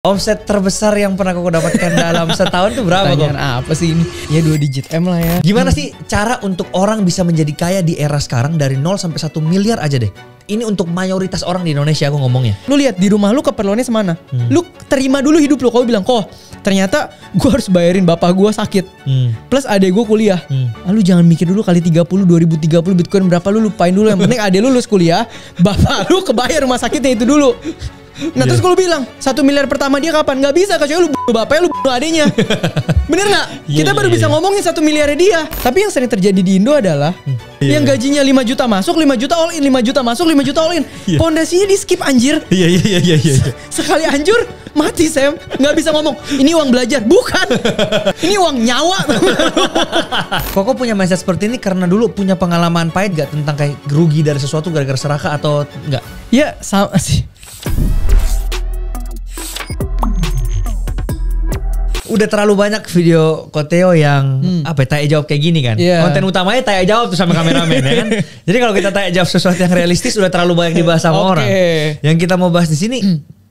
Omset terbesar yang pernah kau dapatkan dalam setahun itu berapa kok? Apa sih ini? Ya 2 digit M lah ya. Gimana sih cara untuk orang bisa menjadi kaya di era sekarang dari 0 sampai 1 miliar aja deh? Ini untuk mayoritas orang di Indonesia aku ngomongnya. Lu lihat di rumah lu keperluannya semana. Lu terima dulu hidup lu. Kau bilang, kok ternyata gue harus bayarin bapak gue sakit. Plus adek gue kuliah. Lu jangan mikir dulu kali 30, 2030 Bitcoin berapa, lu lupain dulu. Yang penting adek lu lulus kuliah, bapak lu kebayar rumah sakitnya itu dulu. Nah terus kalau bilang 1 miliar pertama dia kapan? Gak bisa kecuali lu bunuh bapaknya, lu bunuh adenya. Bener gak? Kita baru bisa ngomongin 1 miliarnya dia. Tapi yang sering terjadi di Indo adalah yang gajinya 5 juta masuk, 5 juta all in, 5 juta masuk, 5 juta all in. Pondasinya di skip anjir. Iya. Sekali hancur mati Sam. Gak bisa ngomong ini uang belajar. Bukan. Ini uang nyawa. Koko punya mindset seperti ini karena dulu punya pengalaman pahit gak tentang kayak rugi dari sesuatu gara-gara serakah atau enggak? Ya sama sih. Udah terlalu banyak video Koteo yang tanya jawab kayak gini kan. Konten utamanya tanya jawab tuh sama kameramen ya kan. Jadi kalau kita tanya jawab sesuatu yang realistis udah terlalu banyak dibahas sama orang. Yang kita mau bahas di sini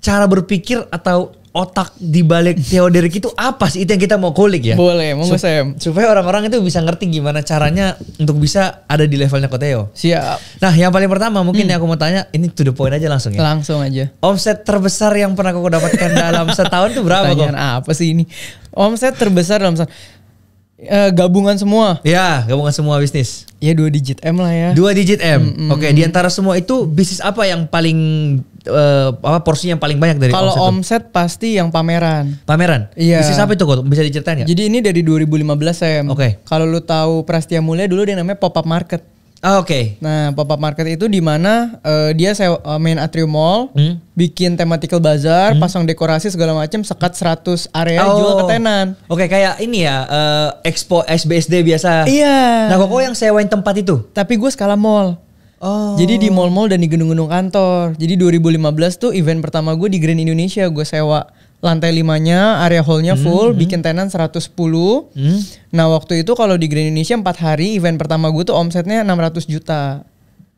cara berpikir atau otak di balik Theodorik itu apa sih? Itu yang kita mau kulik ya. Boleh, monggo Sam. Supaya orang-orang itu bisa ngerti gimana caranya untuk bisa ada di levelnya Koteo. Siap. Nah, yang paling pertama mungkin yang aku mau tanya, ini to the point aja langsung ya. Langsung aja. Omset terbesar yang pernah kau dapatkan dalam setahun itu berapa kok? Apa sih ini? Omset terbesar dalam gabungan semua. Ya, gabungan semua bisnis. Ya 2 digit M lah ya. 2 digit M. Oke, di antara semua itu bisnis apa yang paling porsinya yang paling banyak dari kalau omset omset pasti yang pameran. Pameran? Iya. Bisnis apa itu kok? Bisa diceritain nggak? Jadi ini dari 2015 Sam. Oke. Kalau lu tahu Prastia Mulia dulu dia namanya pop up market. Oke. Nah, pop up market itu di mana dia main atrium mall, bikin thematical bazaar, pasang dekorasi segala macam, sekat 100 area jual ke tenan. Oke, kayak ini ya, expo SBSD biasa. Iya. Nah, kok yang sewain tempat itu? Tapi gue skala mall. Jadi di mall-mall dan di gedung-gedung kantor. Jadi 2015 tuh event pertama gue di Grand Indonesia. Gue sewa lantai 5-nya, area hall-nya full, bikin tenan 110. Nah waktu itu kalau di Grand Indonesia 4 hari, event pertama gue tuh omsetnya 600 juta.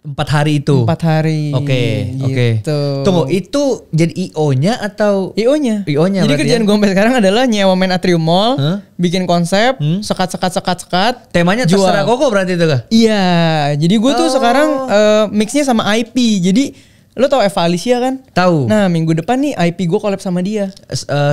4 hari itu? 4 hari. Oke. Tunggu, itu jadi IO-nya atau? IO-nya. Jadi kerjaan gue sampai sekarang adalah nyewa main atrium mall, bikin konsep, sekat. Temanya terserah Koko berarti itu kah? Iya, jadi gue tuh sekarang mixnya sama IP. Jadi lo tau Eva Alicia kan? Tahu. Nah minggu depan nih IP gue collab sama dia.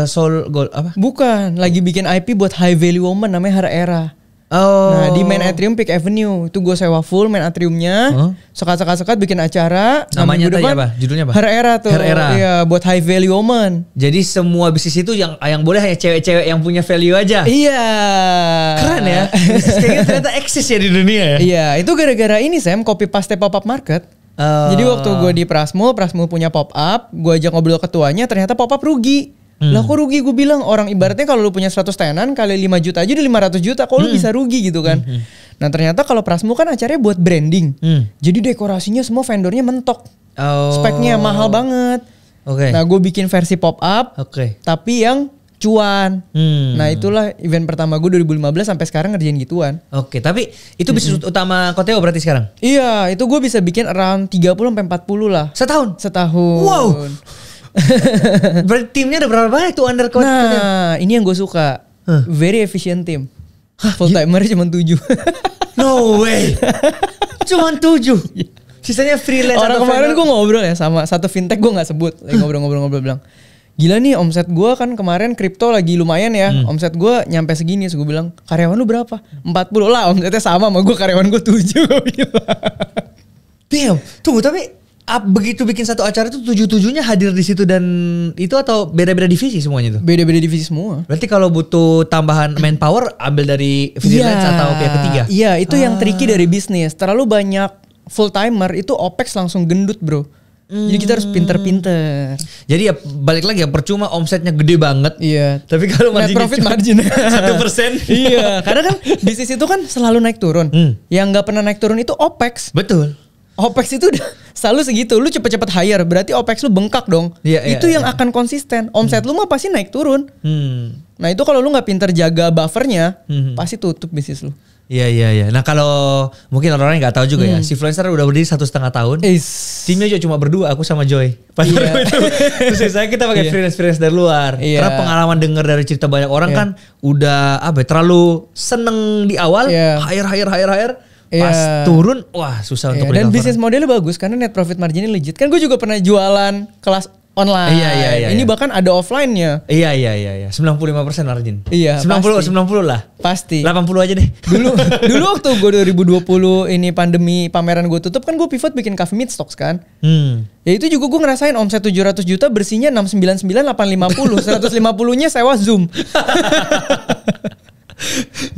Soul Gold apa? Bukan, lagi bikin IP buat High Value Woman namanya Hara Era. Nah di main atrium Peak Avenue itu gue sewa full main atriumnya, sekat bikin acara. Namanya tadi apa? Judulnya apa? Hara Era tuh. Hara Era. Iya, buat High Value Woman. Jadi semua bisnis itu yang boleh hanya cewek-cewek yang punya value aja. Iya. Keren ya. Bisnis kayak gitu ternyata eksis ya di dunia ya. Iya, itu gara-gara ini Sam, copy paste pop up market. Jadi waktu gue di Prasmul punya pop up, gue ajak ngobrol ketuanya, ternyata pop up rugi. Lah kok rugi? Gue bilang orang ibaratnya kalau lu punya 100 tenan kali 5 juta aja udah 500 juta, kok lu bisa rugi gitu kan. Nah ternyata kalau Prasmul kan acaranya buat branding. Jadi dekorasinya semua vendornya mentok. Speknya mahal banget. Nah gue bikin versi pop up, tapi yang cuan. Nah itulah event pertama gue 2015 sampai sekarang ngerjain gituan. Oke, tapi itu bisnis utama Koteo berarti sekarang? Iya, itu gue bisa bikin around 30 sampai 40 lah. Setahun? Wow. Berarti timnya ada berapa banyak tuh under Koteo? Nah, ini yang gue suka. Very efficient team. Full timer cuma 7. No way. Cuma 7. Sisanya freelance. Orang kemarin gue ngobrol ya sama satu fintech, gue gak sebut. Lagi ngobrol bilang, gila nih omset gue kan kemarin kripto lagi lumayan ya. Omset gue nyampe segini. So gue bilang, karyawan lu berapa? 40 lah, omsetnya sama gue, karyawan gue 7. Damn, tunggu tapi begitu bikin satu acara itu 7-7-nya hadir di situ dan itu atau beda-beda divisi semuanya tuh? Beda-beda divisi semua. Berarti kalau butuh tambahan manpower ambil dari freelance atau pihak ketiga? Iya, itu yang tricky dari bisnis. Terlalu banyak full timer itu OPEX langsung gendut bro. Jadi kita harus pinter-pinter. Jadi ya balik lagi ya, percuma omsetnya gede banget. Iya. Tapi kalau net profit margin 1%. Iya. Karena kan bisnis itu kan selalu naik turun. Yang nggak pernah naik turun itu OPEX. Betul. OPEX itu udah selalu segitu. Lu cepet-cepet hire, berarti OPEX lu bengkak dong. Itu yang akan konsisten. Omset lu mah pasti naik turun. Nah itu kalau lu nggak pinter jaga buffernya, pasti tutup bisnis lu. Iya. Nah kalau mungkin orang-orang nggak tahu juga ya, si Influencer udah berdiri 1,5 tahun. Timnya juga cuma berdua, aku sama Joy. Itu. Terus saya kita pakai freelance dari luar. Karena pengalaman dengar dari cerita banyak orang kan udah terlalu seneng di awal, hire. Pas turun, wah susah untuk dan bisnis modelnya bagus karena net profit marginnya legit. Kan gue juga pernah jualan kelas online. Iya. Ini bahkan ada offline-nya. Iya. 95% margin. Iya. 90 lah. Pasti. 80 aja deh. Dulu waktu gue 2020 ini pandemi pameran gue tutup kan gue pivot bikin Cafe Midstocks kan. Ya itu juga gue ngerasain omset 700 juta bersihnya 699 850. 150-nya sewa Zoom.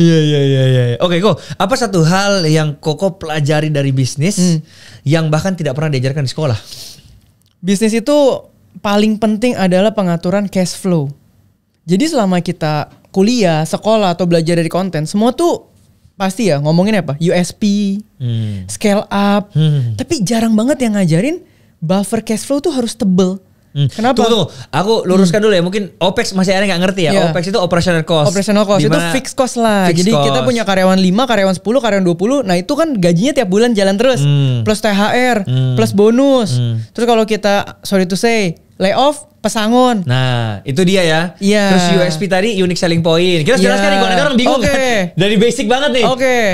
Iya. Oke, Ko. Apa satu hal yang Koko pelajari dari bisnis yang bahkan tidak pernah diajarkan di sekolah? Bisnis itu paling penting adalah pengaturan cash flow. Jadi selama kita kuliah, sekolah atau belajar dari konten, semua tuh pasti ya ngomongin apa? USP, scale up. Tapi jarang banget yang ngajarin buffer cash flow tuh harus tebel. Kenapa? Tunggu. Aku luruskan dulu ya. Mungkin OPEX masih ada yang gak ngerti ya. OPEX itu operational cost. Operational cost itu fixed cost lah. Jadi kita punya karyawan 5, karyawan 10, karyawan 20. Nah itu kan gajinya tiap bulan jalan terus. Plus THR, plus bonus. Terus kalau kita, sorry to say, layoff, pesangon. Nah itu dia ya. Terus USP tadi, unique selling point. Kita jelaskan nih, nanti orang bingung kan. Dari basic banget nih.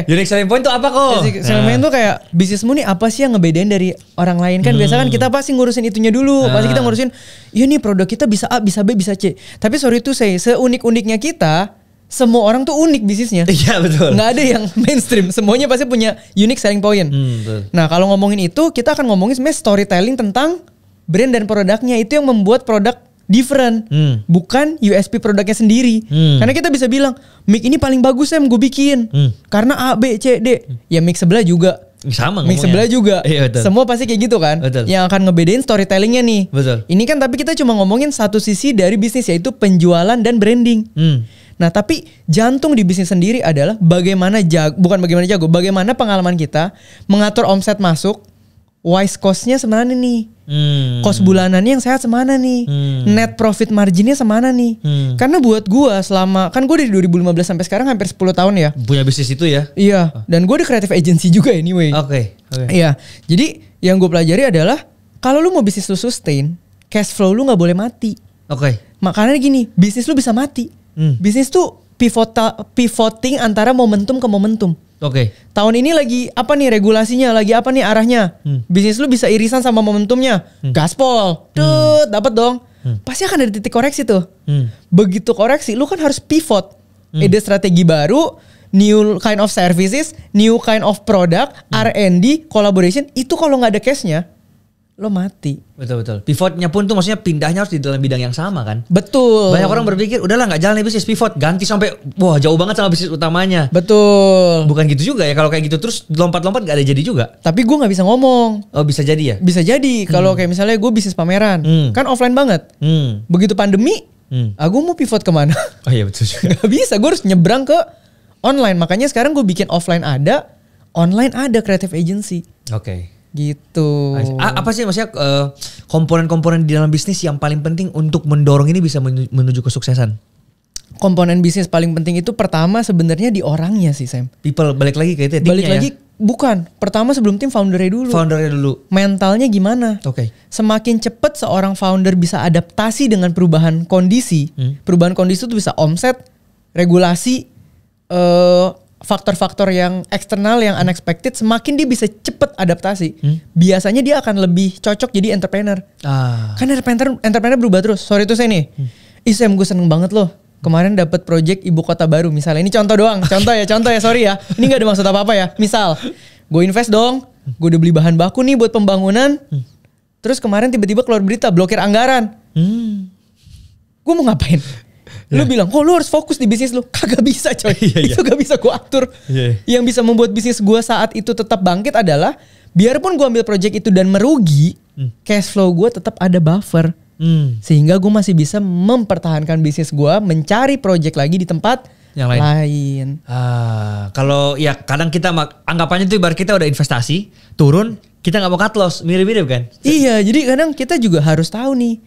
Unique selling point itu apa kok? Unique selling point itu kayak bisnismu nih apa sih yang ngebedain dari orang lain kan. Biasa kan kita pasti ngurusin itunya dulu. Pasti kita ngurusin, iya nih produk kita bisa A, bisa B, bisa C. Tapi sorry to say, seunik-uniknya kita, semua orang tuh unik bisnisnya. Iya betul. Nggak ada yang mainstream. Semuanya pasti punya unique selling point. Nah kalau ngomongin itu, kita akan ngomongin sebenarnya storytelling tentang brand dan produknya. Itu yang membuat produk different, bukan USP produknya sendiri. Karena kita bisa bilang mic ini paling bagus gue bikin karena A, B, C, D. Ya mic sebelah juga sama, mic sebelah juga. Iya, semua pasti kayak gitu kan. Yang akan ngebedain storytellingnya nih. Ini kan tapi kita cuma ngomongin satu sisi dari bisnis, yaitu penjualan dan branding. Nah tapi jantung di bisnis sendiri adalah bagaimana bagaimana pengalaman kita mengatur omset masuk, wise cost-nya semana nih. Cost bulanannya yang sehat semana nih. Net profit marginnya semana nih. Karena buat gua selama, kan gua dari 2015 sampai sekarang hampir 10 tahun ya. Punya bisnis itu ya? Iya. Dan gua di creative agency juga anyway. Oke. Iya. Jadi yang gua pelajari adalah kalau lu mau bisnis lu sustain, cash flow lu gak boleh mati. Makanya gini, bisnis lu bisa mati. Bisnis tuh pivoting antara momentum ke momentum. Tahun ini lagi apa nih regulasinya, lagi apa nih arahnya. Bisnis lu bisa irisan sama momentumnya. Gaspol, dapat dong. Pasti akan ada titik koreksi tuh. Begitu koreksi, lu kan harus pivot. Ide strategi baru, new kind of services, new kind of product, R&D, collaboration. Itu kalau nggak ada cashnya, lo mati. Betul. Pivotnya pun tuh maksudnya pindahnya harus di dalam bidang yang sama kan. Betul. Banyak orang berpikir udahlah gak jalan nih bisnis, pivot, ganti sampai wah jauh banget sama bisnis utamanya. Betul. Bukan gitu juga ya, kalau kayak gitu terus lompat-lompat gak ada jadi juga. Tapi gue gak bisa ngomong. Oh bisa jadi ya? Bisa jadi. Kalau kayak misalnya gue bisnis pameran, kan offline banget. Begitu pandemi, gue mau pivot kemana? Oh iya betul juga. Gak bisa, gue harus nyebrang ke online. Makanya sekarang gue bikin offline ada, online ada creative agency. Gitu. Apa sih maksudnya komponen-komponen di dalam bisnis yang paling penting untuk mendorong ini bisa menuju kesuksesan? Komponen bisnis paling penting itu pertama sebenarnya di orangnya sih Sam. People, balik lagi ke itu ya, balik lagi ya? Bukan. Pertama sebelum tim foundernya dulu. Mentalnya gimana? Semakin cepat seorang founder bisa adaptasi dengan perubahan kondisi. Perubahan kondisi itu bisa omset, regulasi, faktor-faktor yang eksternal yang unexpected, semakin dia bisa cepet adaptasi. Biasanya dia akan lebih cocok jadi entrepreneur. Kan entrepreneur berubah terus. Sorry tuh saya nih. Sam gue seneng banget loh. Kemarin dapat project ibu kota baru misalnya. Ini contoh doang. Contoh ya sorry ya. Ini gak ada maksud apa-apa ya. Misal gue invest dong. Gue udah beli bahan baku nih buat pembangunan. Terus kemarin tiba-tiba keluar berita blokir anggaran. Gue mau ngapain? Lu bilang, lu harus fokus di bisnis lu. Kagak bisa coy. Itu gak bisa gue atur. Yang bisa membuat bisnis gue saat itu tetap bangkit adalah, biarpun gue ambil project itu dan merugi, cash flow gue tetap ada buffer. Sehingga gue masih bisa mempertahankan bisnis gue, mencari project lagi di tempat yang lain. Kalau ya kadang kita anggapannya tuh ibarat kita udah investasi, turun, kita gak mau cut loss. Mirip-mirip kan? Iya, jadi kadang kita juga harus tahu nih.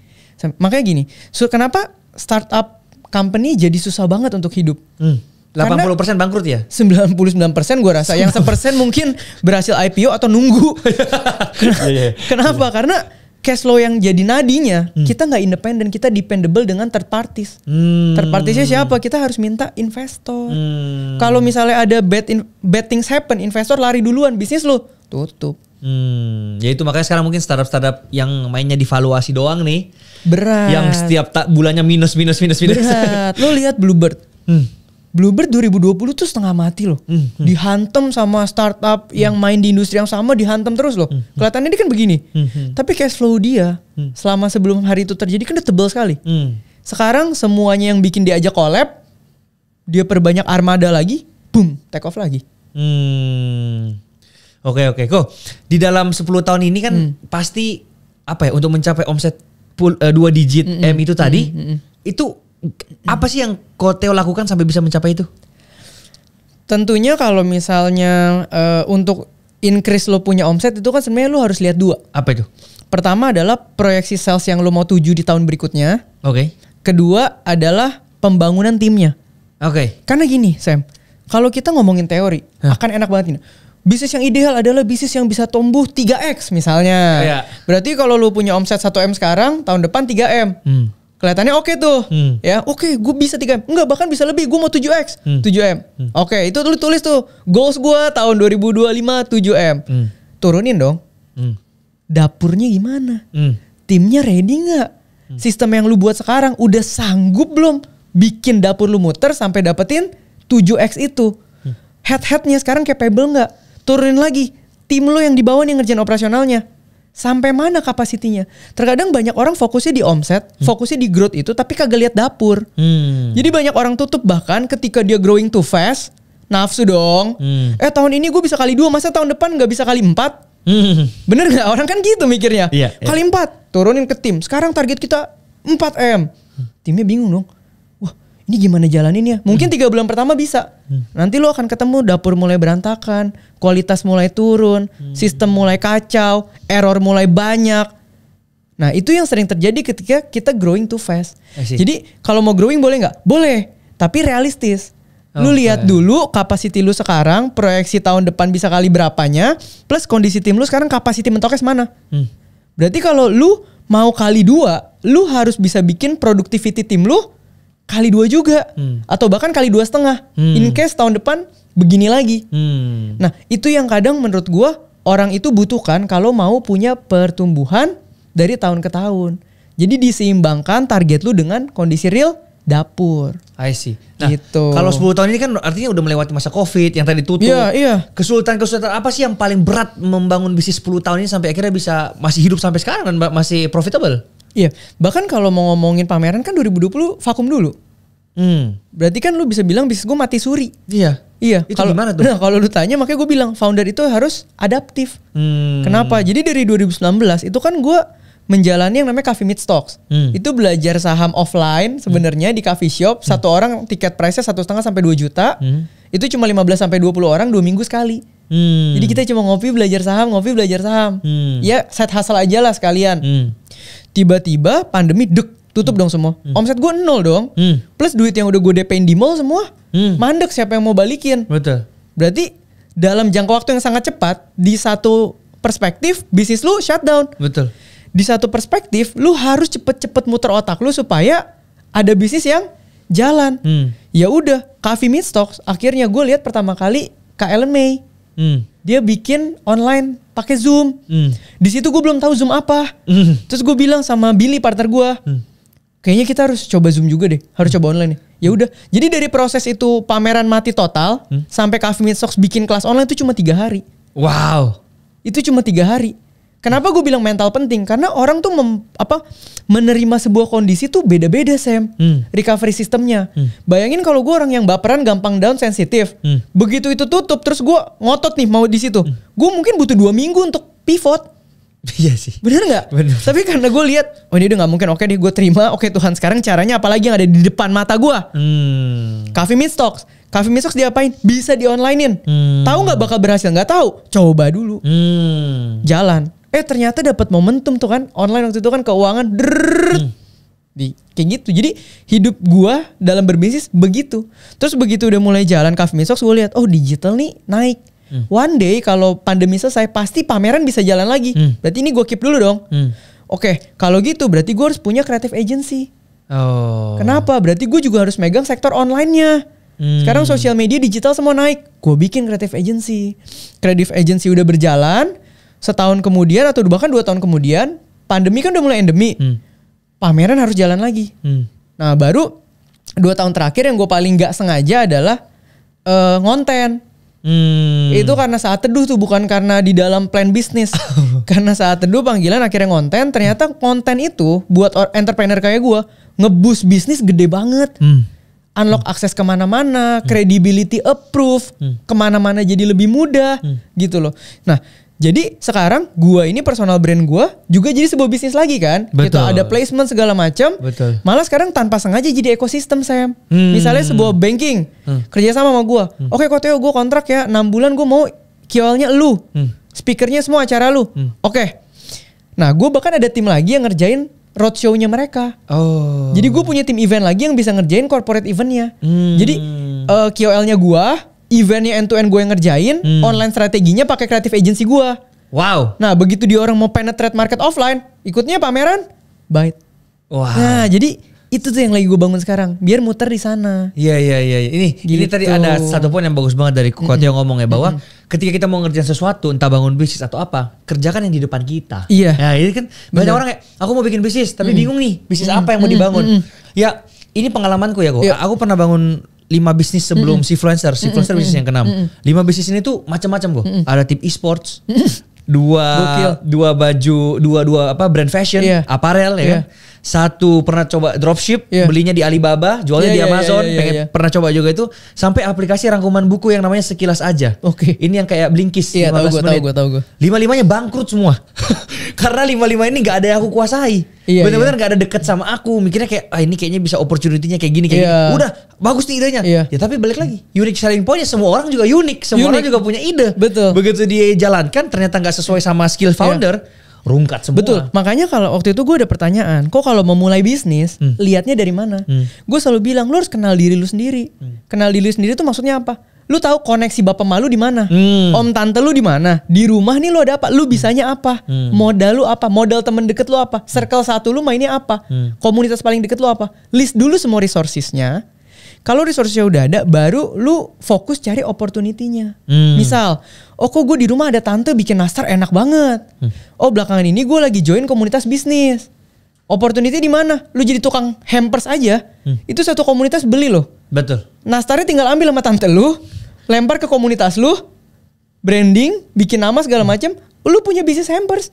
Makanya gini, kenapa startup company jadi susah banget untuk hidup. 80% bangkrut ya? 99% gue rasa. Yang 1% mungkin berhasil IPO atau nunggu. Kenapa? Karena cash flow yang jadi nadinya, kita nggak independen, kita dependable dengan third parties. Third partiesnya siapa? Kita harus minta investor. Kalau misalnya ada bad things happen, investor lari duluan, bisnis lo tutup. Ya itu makanya sekarang mungkin startup yang mainnya di valuasi doang nih. Berat. Yang setiap bulannya minus. Berat. Lo lihat Bluebird. Bluebird 2020 tuh setengah mati loh. Dihantam sama startup yang main di industri yang sama, dihantam terus loh. Kelihatannya dia kan begini. Tapi cash flow dia selama sebelum hari itu terjadi kan udah tebal sekali. Sekarang semuanya yang bikin dia ajak collab, dia perbanyak armada lagi, boom, take off lagi. Oke. Kok di dalam 10 tahun ini kan pasti apa ya, untuk mencapai omset 2 digit M itu tadi, itu apa sih yang Koteo lakukan sampai bisa mencapai itu? Tentunya kalau misalnya untuk increase lo punya omset itu kan sebenarnya lo harus lihat 2. Apa itu? Pertama adalah proyeksi sales yang lo mau tuju di tahun berikutnya. Oke. Kedua adalah pembangunan timnya. Oke. Karena gini Sam, kalau kita ngomongin teori akan enak banget ini. Bisnis yang ideal adalah bisnis yang bisa tumbuh 3x misalnya. Berarti kalau lo punya omset 1M sekarang, tahun depan 3M. Kelihatannya oke tuh. Ya, oke, gue bisa 3M. Enggak, bahkan bisa lebih. Gue mau 7X, 7M. Oke, itu lu tulis tuh. Goals gue tahun 2025 7M. Turunin dong. Dapurnya gimana? Timnya ready nggak? Sistem yang lu buat sekarang udah sanggup belum bikin dapur lu muter sampai dapetin 7X itu? Head-headnya sekarang capable nggak? Turunin lagi. Tim lu yang di bawah nih ngerjain operasionalnya. Sampai mana kapasitinya? Terkadang banyak orang fokusnya di omset, fokusnya di growth itu, tapi kagak lihat dapur. Jadi banyak orang tutup bahkan ketika dia growing too fast, nafsu dong. Tahun ini gue bisa kali 2, masa tahun depan nggak bisa kali 4? Bener nggak? Orang kan gitu mikirnya. Kali 4, turunin ke tim. Sekarang target kita 4M. Timnya bingung dong. Wah, ini gimana jalaninnya? Mungkin 3 bulan pertama bisa. Nanti lo akan ketemu dapur mulai berantakan, kualitas mulai turun, sistem mulai kacau, error mulai banyak. Nah itu yang sering terjadi ketika kita growing too fast. Jadi kalau mau growing boleh nggak? Boleh, tapi realistis. Lu lihat dulu kapasiti lu sekarang, proyeksi tahun depan bisa kali berapanya, plus kondisi tim lu sekarang kapasiti mentoknya semana. Berarti kalau lu mau kali 2, lu harus bisa bikin productivity tim lu kali 2 juga. Atau bahkan kali 2,5. In case tahun depan begini lagi. Nah itu yang kadang menurut gue orang itu butuhkan kalau mau punya pertumbuhan dari tahun ke tahun. Jadi diseimbangkan target lu dengan kondisi real dapur. I see. Nah gitu. kalau 10 tahun ini kan artinya udah melewati masa COVID yang tadi tutup. Iya. Kesulitan apa sih yang paling berat membangun bisnis 10 tahun ini sampai akhirnya bisa masih hidup sampai sekarang dan masih profitable? Iya, bahkan kalau mau ngomongin pameran kan 2020 vakum dulu. Berarti kan lu bisa bilang bisnis gue mati suri. Iya. Itu gimana tuh? Nah kalau lu tanya makanya gue bilang founder itu harus adaptif. Kenapa? Jadi dari 2019 itu kan gue menjalani yang namanya Coffee Meet Stocks. Itu belajar saham offline sebenarnya di coffee shop. Satu orang tiket price-nya 1,5 sampai 2 juta. Itu cuma 15 sampai 20 orang 2 minggu sekali. Jadi kita cuma ngopi belajar saham. Ya side hustle aja lah sekalian. Tiba-tiba pandemi tutup dong semua. Omset gue 0 dong. Plus duit yang udah gue DP-in di mall semua mandek, siapa yang mau balikin? Betul. Berarti dalam jangka waktu yang sangat cepat, di satu perspektif bisnis lu shutdown. Betul. Di satu perspektif lu harus cepet-cepet muter otak lu supaya ada bisnis yang jalan. Ya udah, Coffee Meet Stocks akhirnya gue lihat pertama kali Kak Ellen May. Dia bikin online pakai Zoom. Di situ gue belum tahu Zoom apa. Terus gue bilang sama Billy partner gue, kayaknya kita harus coba Zoom juga deh, harus coba online nih. Ya udah. Jadi dari proses itu pameran mati total sampai Coffee Meet Stocks bikin kelas online itu cuma 3 hari. Wow. Itu cuma 3 hari. Kenapa gue bilang mental penting? Karena orang tuh menerima sebuah kondisi tuh beda-beda Sam. Recovery sistemnya. Bayangin kalau gue orang yang baperan, gampang down, sensitif. Begitu itu tutup terus gue ngotot nih mau di situ. Gue mungkin butuh 2 minggu untuk pivot. Iya sih. Bener gak? Bener. Tapi karena gue lihat, oh ini udah gak mungkin, oke deh gue terima. Oke Tuhan, sekarang caranya apalagi yang ada di depan mata gue? Coffee Meet Stocks. Coffee Meet Stocks diapain? Bisa di onlinein. Tahu gak bakal berhasil? Gak tahu. Coba dulu. Jalan. Ternyata dapat momentum tuh kan. Online waktu itu kan keuangan. Kayak gitu. Jadi hidup gue dalam berbisnis begitu. Terus begitu udah mulai jalan Cafe Mesox, gue lihat digital nih naik. One day kalau pandemi selesai pasti pameran bisa jalan lagi. Berarti ini gue keep dulu dong. Oke, kalau gitu berarti gue harus punya creative agency. Kenapa? Berarti gue juga harus megang sektor online-nya. Sekarang sosial media digital semua naik. Gue bikin creative agency. Creative agency udah berjalan. Setahun kemudian atau bahkan 2 tahun kemudian, pandemi kan udah mulai endemi. Pameran harus jalan lagi. Nah baru 2 tahun terakhir yang gue paling gak sengaja adalah ngonten. Itu karena saat teduh tuh, bukan karena di dalam plan bisnis. Karena saat teduh panggilan akhirnya ngonten. Ternyata konten itu buat entrepreneur kayak gue nge-boost bisnis gede banget. Unlock akses kemana-mana, credibility approve, kemana-mana jadi lebih mudah gitu loh. Nah jadi sekarang gue ini personal brand gue juga jadi sebuah bisnis lagi kan. Gitu, ada placement segala macam. Malah sekarang tanpa sengaja jadi ekosistem Sam. Misalnya sebuah banking kerja sama gue. Oke Koteo, gue kontrak ya 6 bulan gue mau KOL-nya lu. Speakernya semua acara lu. Oke. Nah gue bahkan ada tim lagi yang ngerjain roadshow-nya mereka. Jadi gue punya tim event lagi yang bisa ngerjain corporate event-nya. Jadi KOL-nya gue, eventnya end to end gue yang ngerjain, online strateginya pakai creative agency gue. Wow. Nah begitu dia orang mau penetrate market offline, ikutnya pameran, Byte. Wow. Nah jadi itu tuh yang lagi gue bangun sekarang, biar muter di sana. Iya. Ini tadi ada satu poin yang bagus banget dari Koteo ngomong ya, bahwa ketika kita mau ngerjain sesuatu, entah bangun bisnis atau apa, kerjakan yang di depan kita. Iya. Nah ini kan banyak orang kayak, aku mau bikin bisnis tapi bingung nih bisnis apa yang mau dibangun. Ya ini pengalamanku ya kok. Aku pernah bangun 5 bisnis sebelum Sifluencer bisnis yang ke-6. 5 bisnis ini tuh macam-macam kok. Ada tim e-sports, dua baju, dua brand fashion, apparel ya kan. Satu pernah coba dropship, belinya di Alibaba, jualnya di Amazon, pernah coba juga itu, sampai aplikasi rangkuman buku yang namanya Sekilas Aja. Ini yang kayak Blinkist, 15 menit. Tahu gue. 5-5-nya bangkrut semua. Karena 5-5 ini gak ada yang aku kuasai. Bener-bener gak ada deket sama aku. Mikirnya kayak, ini kayaknya bisa opportunity-nya kayak gini, kayak gini. Udah, bagus nih idenya. Ya tapi balik lagi, unique selling point-nya semua orang juga unik. Semua orang juga punya ide. Betul. Begitu dia jalankan ternyata gak sesuai sama skill founder, rungkat semua. Betul. Makanya kalau waktu itu gue ada pertanyaan, kok kalau memulai bisnis, lihatnya dari mana? Gue selalu bilang, lu harus kenal diri lu sendiri. Kenal diri lu sendiri itu maksudnya apa? Lu tahu koneksi bapak malu di mana? Om tante lu di mana? Di rumah nih lu ada apa? Lu bisanya apa? Modal lu apa? Modal temen deket lu apa? Circle 1 lu mainnya apa? Komunitas paling deket lu apa? List dulu semua resourcesnya. Kalau resource-nya udah ada, baru lu fokus cari opportunity-nya. Misal, kok gue di rumah ada tante bikin nastar enak banget. Belakangan ini gue lagi join komunitas bisnis. Opportunity di mana? Lu jadi tukang hampers aja, itu satu komunitas beli loh. Betul. Nastarnya tinggal ambil sama tante lu, lempar ke komunitas lu, branding, bikin nama segala macam, lu punya bisnis hampers.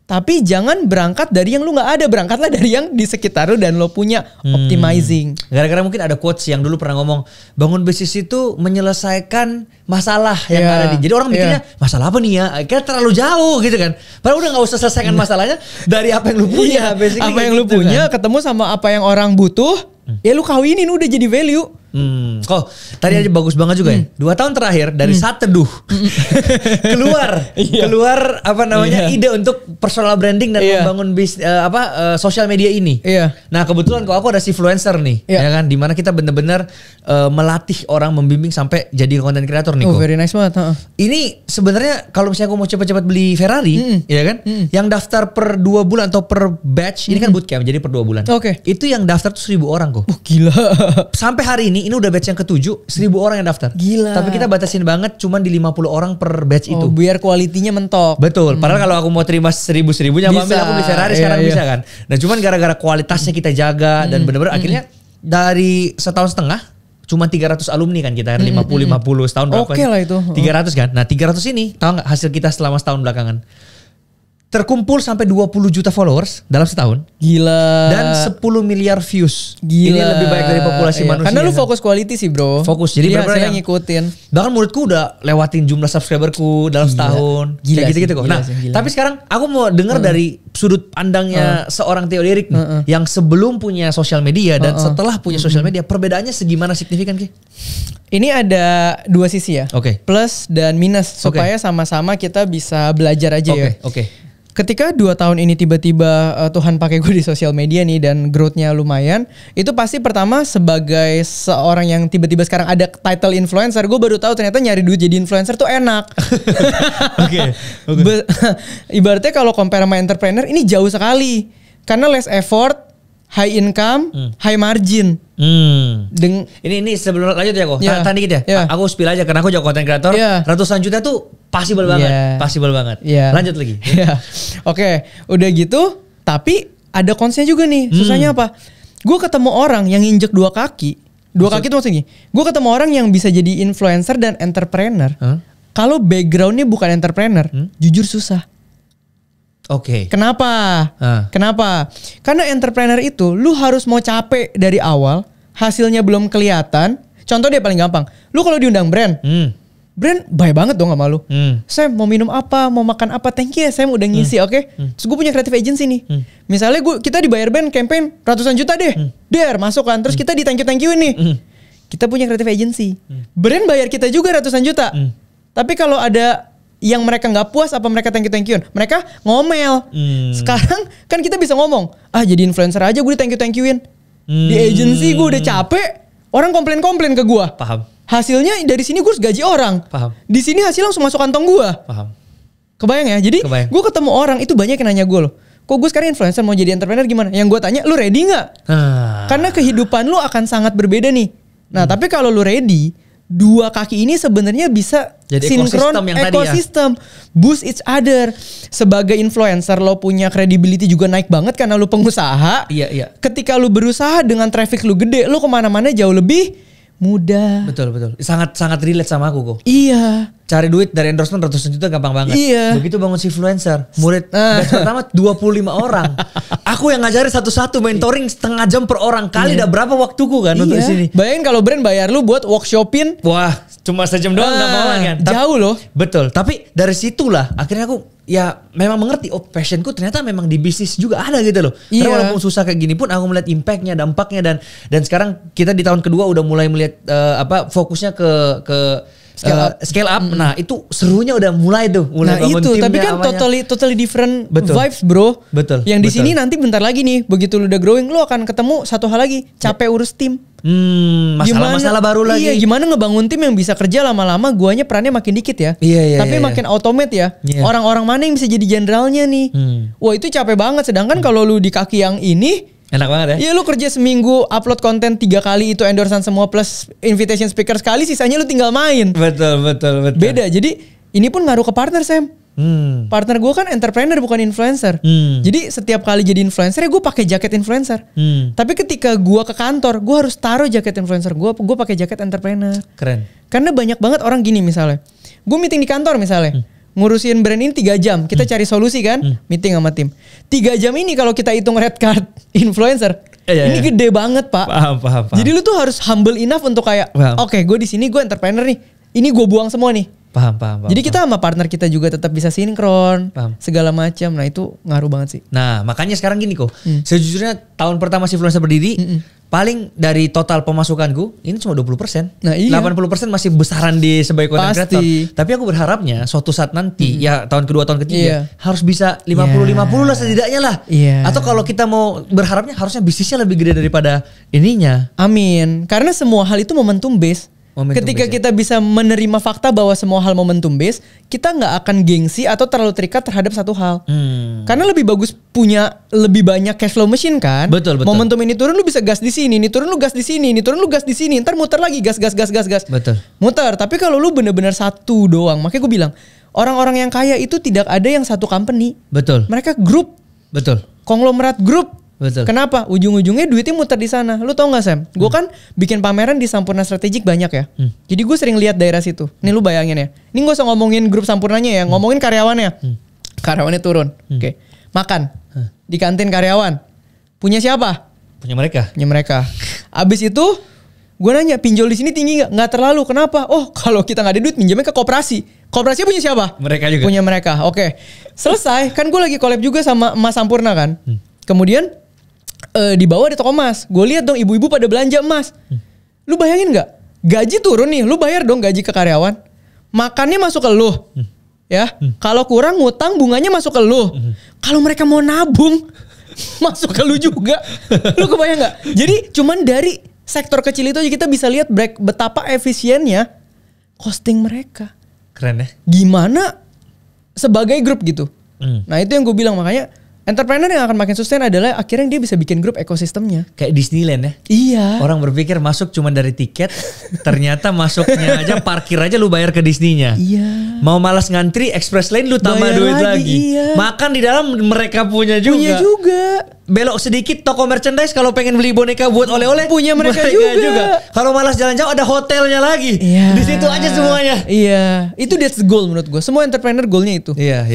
Tapi jangan berangkat dari yang lu gak ada. Berangkatlah dari yang di sekitar lu dan lo punya optimizing. Gara-gara mungkin ada quotes yang dulu pernah ngomong, bangun bisnis itu menyelesaikan masalah yang ada di. Jadi orang mikirnya, masalah apa nih ya? Kayaknya terlalu jauh gitu kan. Padahal udah gak usah selesaikan masalahnya dari apa yang lu punya. Apa yang lu punya ketemu sama apa yang orang butuh, ya lu kawinin udah jadi value. Tadi aja bagus banget juga ya. 2 tahun terakhir dari saat teduh keluar apa namanya ide untuk personal branding dan membangun sosial media ini. Nah kebetulan kok aku ada Sifluencer nih, ya kan, dimana kita bener-bener melatih orang, membimbing sampai jadi content creator nih. Very nice banget. Ini sebenarnya kalau misalnya aku mau cepat-cepat beli Ferrari, ya kan, yang daftar per 2 bulan atau per batch, ini kan bootcamp jadi per 2 bulan. Itu yang daftar tuh 1.000 orang kok. Gila. Sampai hari ini udah batch yang ke-7, 1.000 orang yang daftar. Gila. Tapi kita batasin banget cuman di 50 orang per batch itu. Biar kualitinya mentok. Betul. Padahal kalau aku mau terima 1.000 nyampe ambil aku beli Ferrari sekarang bisa kan. Nah cuman gara-gara kualitasnya kita jaga dan bener-bener akhirnya dari setahun setengah cuma 300 alumni kan kita, 50 setahun berapa? Oke lah itu. 300 kan. Nah 300 ini tahu nggak hasil kita selama setahun belakangan? Terkumpul sampai 20 juta followers dalam setahun. Gila. Dan 10 miliar views. Gila. Ini lebih banyak dari populasi manusia. Karena lu fokus quality sih bro. Fokus. Jadi bener-bener yang ngikutin. Bahkan muridku udah lewatin jumlah subscriberku dalam setahun. Gila. Kayak gitu-gitu kok. Nah tapi sekarang aku mau denger dari sudut pandangnya seorang Theo Derrick nih. Yang sebelum punya sosial media dan setelah punya sosial media. Perbedaannya segimana signifikan Ki? Ini ada 2 sisi ya. Plus dan minus. Supaya sama-sama kita bisa belajar aja ya. Oke. ketika 2 tahun ini tiba-tiba Tuhan pakai gue di sosial media nih dan growth-nya lumayan, itu pasti pertama sebagai seorang yang tiba-tiba sekarang ada title influencer, gue baru tahu ternyata nyari duit jadi influencer tuh enak. Oke. Ibaratnya kalau compare sama entrepreneur ini jauh sekali karena less effort, high income, high margin. Ini sebelum lanjut ya kok. Yeah. Tadi dikit ya. Aku spill aja karena aku juga content creator. Ratusan juta tuh possible banget. Lanjut lagi. Oke, udah gitu. Tapi ada konsnya juga nih. Susahnya apa? Gue ketemu orang yang injek 2 kaki. 2 kaki itu maksudnya gue ketemu orang yang bisa jadi influencer dan entrepreneur. Kalau backgroundnya bukan entrepreneur, jujur susah. Oke. Kenapa? Kenapa? Karena entrepreneur itu lu harus mau capek dari awal, hasilnya belum kelihatan. Contoh deh paling gampang. Lu kalau diundang brand, brand baik banget dong sama lu. Sam mau minum apa, mau makan apa, thank you ya Sam udah ngisi, oke? Terus gue punya creative agency nih. Misalnya kita dibayar brand campaign ratusan juta deh. Masuk kan. Terus kita di thank you-in nih. Kita punya creative agency. Brand bayar kita juga ratusan juta. Tapi kalau ada yang mereka nggak puas apa mereka thank you-in, mereka ngomel. Sekarang kan kita bisa ngomong, jadi influencer aja gue di thank you-in. Di agency gue udah capek, orang komplain ke gue. Paham. Hasilnya dari sini gue harus gaji orang. Paham. Di sini hasil langsung masuk kantong gue. Paham. Kebayang ya? Jadi gue ketemu orang itu banyak yang nanya gue loh. Kok gue sekarang influencer mau jadi entrepreneur gimana? Yang gue tanya, lu ready nggak? Karena kehidupan lu akan sangat berbeda nih. Nah tapi kalau lu ready, 2 kaki ini sebenarnya bisa jadi sinkron ekosistem, boost each other. Sebagai influencer lo punya credibility juga naik banget karena lu pengusaha. Iya. Ketika lu berusaha dengan traffic lu gede, lu kemana-mana jauh lebih mudah. Betul. Sangat relate sama aku kok. Iya. Cari duit dari endorsement ratusan juta gampang banget. Iya. Begitu bangun si influencer, murid batch pertama 25 orang. Aku yang ngajarin satu-satu, mentoring setengah jam per orang. Kali udah berapa waktuku kan untuk sini. Bayangin kalau brand bayar lu buat workshopin. Wah, cuma sejam doang gak mau kan. Jauh loh. Betul. Tapi dari situlah akhirnya aku ya memang mengerti. Oh passionku ternyata memang di bisnis juga ada gitu loh. Karena walaupun susah kayak gini pun aku melihat impactnya, dampaknya dan sekarang kita di tahun kedua udah mulai melihat fokusnya ke scale up. Nah itu serunya udah mulai tuh. Nah itu tapi kan totally different vibes bro. Betul. Yang di sini nanti bentar lagi nih, begitu lu udah growing lu akan ketemu satu hal lagi, capek urus tim. Masalah baru lagi. Iya, gimana ngebangun tim yang bisa kerja lama-lama, guanya perannya makin dikit ya. Tapi makin automate ya. Orang-orang mana yang bisa jadi jenderalnya nih. Wah itu capek banget. Sedangkan kalau lu di kaki yang ini enak banget ya. Iya lu kerja seminggu upload konten 3 kali itu endorsean semua plus invitation speaker sekali, sisanya lu tinggal main. Betul. Beda. Jadi ini pun ngaruh ke partner Sam. Partner gue kan entrepreneur bukan influencer. Jadi setiap kali jadi influencer ya gue pakai jaket influencer. Tapi ketika gue ke kantor gue harus taruh jaket influencer gue pakai jaket entrepreneur. Keren. Karena banyak banget orang gini misalnya. Gue meeting di kantor misalnya. Ngurusin brand ini 3 jam. Kita cari solusi kan. Meeting sama tim. 3 jam ini kalau kita hitung red card influencer. Ini gede banget pak. Paham. Jadi lu tuh harus humble enough untuk kayak. Oke, gue di sini gue entrepreneur nih. Ini gue buang semua nih. Paham. Jadi kita sama partner kita juga tetap bisa sinkron. Segala macam. Nah itu ngaruh banget sih. Nah makanya sekarang gini kok. Sejujurnya tahun pertama si influencer berdiri. Paling dari total pemasukanku ini cuma 20%. Nah, iya. 80% masih besaran di sebagai content creator. Tapi aku berharapnya suatu saat nanti ya tahun kedua, tahun ketiga harus bisa 50-50 lah setidaknya lah. Atau kalau kita mau berharapnya harusnya bisnisnya lebih gede daripada ininya. Amin. Karena semua hal itu momentum base. Ketika kita bisa menerima fakta bahwa semua hal momentum base, kita nggak akan gengsi atau terlalu terikat terhadap satu hal. Karena lebih bagus punya lebih banyak cash flow machine kan. Betul. Momentum ini turun lu bisa gas di sini, ini turun lu gas di sini, ini turun lu gas di sini, ntar muter lagi gas. Betul. Muter. Tapi kalau lu bener-bener satu doang, makanya gue bilang orang-orang yang kaya itu tidak ada yang satu company. Betul. Mereka grup. Betul. Konglomerat grup. Betul. Kenapa? Ujung-ujungnya duitnya muter di sana. Lu tau gak Sam? Gue kan bikin pameran di Sampurna Strategik banyak ya. Jadi gue sering lihat daerah situ. Nih lu bayangin ya. Ini gak usah ngomongin grup Sampurnanya ya. Ngomongin karyawannya. Karyawannya turun. Oke. Makan. Di kantin karyawan. Punya siapa? Punya mereka. Abis itu gue nanya pinjol di sini tinggi gak? Gak terlalu. Kenapa? Oh kalau kita gak ada duit minjamnya ke koperasi. Koperasinya punya siapa? Mereka juga. Punya mereka. Oke. Selesai. Kan gue lagi collab juga sama Emas Sampurna kan. Kemudian di bawah ada toko emas. Gue lihat dong ibu-ibu pada belanja emas. Lu bayangin nggak? Gaji turun nih, lu bayar dong gaji ke karyawan. Makannya masuk ke lu. ya. Kalau kurang ngutang bunganya masuk ke lu. Kalau mereka mau nabung masuk ke lu juga. Lu kebayang gak? Jadi cuman dari sektor kecil itu aja kita bisa lihat betapa efisiennya costing mereka. Keren ya. Gimana sebagai grup gitu. Nah itu yang gue bilang, makanya entrepreneur yang akan makin sustain adalah akhirnya dia bisa bikin grup ekosistemnya. Kayak Disneyland ya. Iya. Orang berpikir masuk cuma dari tiket, ternyata masuknya aja parkir aja lu bayar ke Disney-nya. Iya. Mau malas ngantri Express Lane lu tambah Bayar duit lagi. Iya. Makan di dalam mereka punya juga. Punya juga. Belok sedikit toko merchandise kalau pengen beli boneka buat oleh-oleh punya mereka juga. Kalau malas jalan jauh ada hotelnya lagi. Iya. Di situ aja semuanya. Iya. Itu that's the goal menurut gue. Semua entrepreneur goalnya itu. Iya.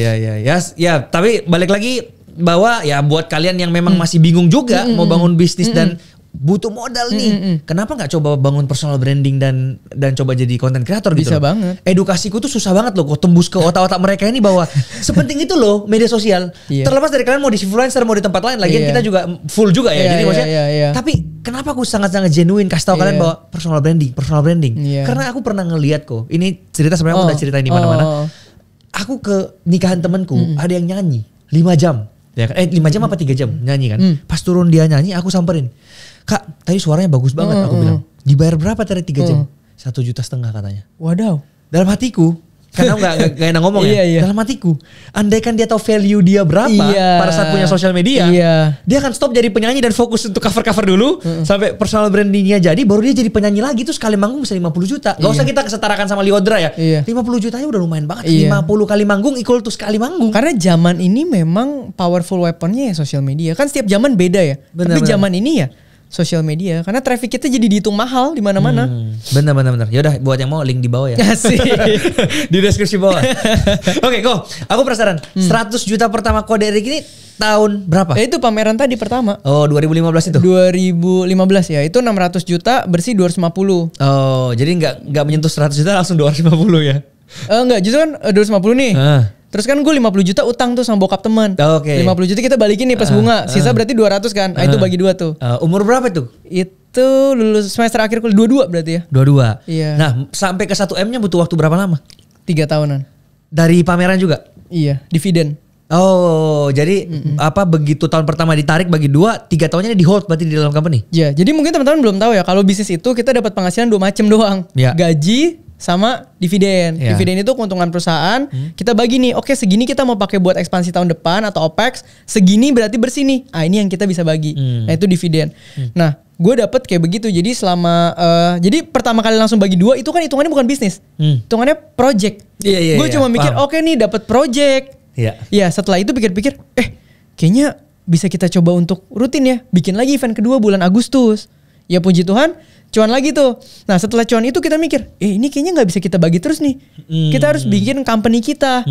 Ya, tapi balik lagi bahwa ya buat kalian yang memang masih bingung juga mau bangun bisnis dan butuh modal nih. Kenapa nggak coba bangun personal branding dan coba jadi content creator gitu? Bisa banget. Edukasiku tuh susah banget loh, kok tembus ke otak-otak mereka ini bahwa sepenting itu loh media sosial. Iya. Terlepas dari kalian mau di influencer mau di tempat lain, lagian kita juga full juga ya. Jadi maksudnya, tapi kenapa aku sangat-sangat genuine kasih tahu kalian bahwa personal branding. Karena aku pernah ngeliat kok. Ini cerita sebenarnya aku udah ceritain di mana-mana. Aku ke nikahan temanku ada yang nyanyi 5 jam. Ya kan? 5 jam apa 3 jam nyanyi kan. Pas turun dia nyanyi aku samperin. Kak tadi suaranya bagus banget. Aku bilang dibayar berapa tadi 3 jam? 1,5 juta katanya. Wadaw. Dalam hatiku. Karena gak enak ngomong ya. Dalam hatiku. Andaikan dia tahu value dia berapa pada saat punya sosial media. Dia akan stop jadi penyanyi dan fokus untuk cover-cover dulu. Sampai personal brandingnya jadi. Baru dia jadi penyanyi lagi. Terus sekali manggung bisa 50 juta. Gak usah kita kesetarakan sama Liodra ya. 50 jutanya udah lumayan banget. 50 kali manggung equal to sekali manggung. Karena zaman ini memang powerful weaponnya ya sosial media. Kan setiap zaman beda ya. Tapi zaman ini ya sosial media, karena traffic kita jadi dihitung mahal di mana-mana. Benar. Ya udah buat yang mau link di bawah ya. Asik. Di deskripsi bawah. Oke, go. Aku penasaran. 100 juta pertama Kode Erik ini tahun berapa? Itu pameran tadi pertama. Oh, 2015 itu. 2015 ya. Itu 600 juta bersih 250. Oh, jadi enggak menyentuh 100 juta langsung 250 ya. Enggak, justru kan 250 nih. Terus kan gue 50 juta utang tuh sama bokap teman. 50 juta kita balikin nih plus bunga. Sisa berarti 200 kan. Itu bagi 2 tuh. Umur berapa tuh? Itu lulus semester akhir kuliah 22 berarti ya. 22. Iya. Nah, sampai ke 1M-nya butuh waktu berapa lama? 3 tahunan. Dari pameran juga? Iya, dividen. Oh, jadi begitu tahun pertama ditarik bagi 2, 3 tahunnya di hold berarti di dalam company? Iya, jadi mungkin teman-teman belum tahu ya, kalau bisnis itu kita dapat penghasilan 2 macam doang. Gaji sama dividen. Dividen itu keuntungan perusahaan. Kita bagi nih, oke segini kita mau pakai buat ekspansi tahun depan atau OPEX, segini berarti bersih nih. Ini yang kita bisa bagi. Nah, itu dividen. Nah, gue dapet kayak begitu. Jadi selama jadi pertama kali langsung bagi 2 itu kan hitungannya bukan bisnis. Hitungannya project. Gue cuma mikir, oke nih dapat project. Ya, setelah itu pikir-pikir, kayaknya bisa kita coba untuk rutin ya. Bikin lagi event kedua bulan Agustus. Ya puji Tuhan, cuan lagi tuh. Nah setelah cuan itu kita mikir, ini kayaknya nggak bisa kita bagi terus nih. Kita harus bikin company kita.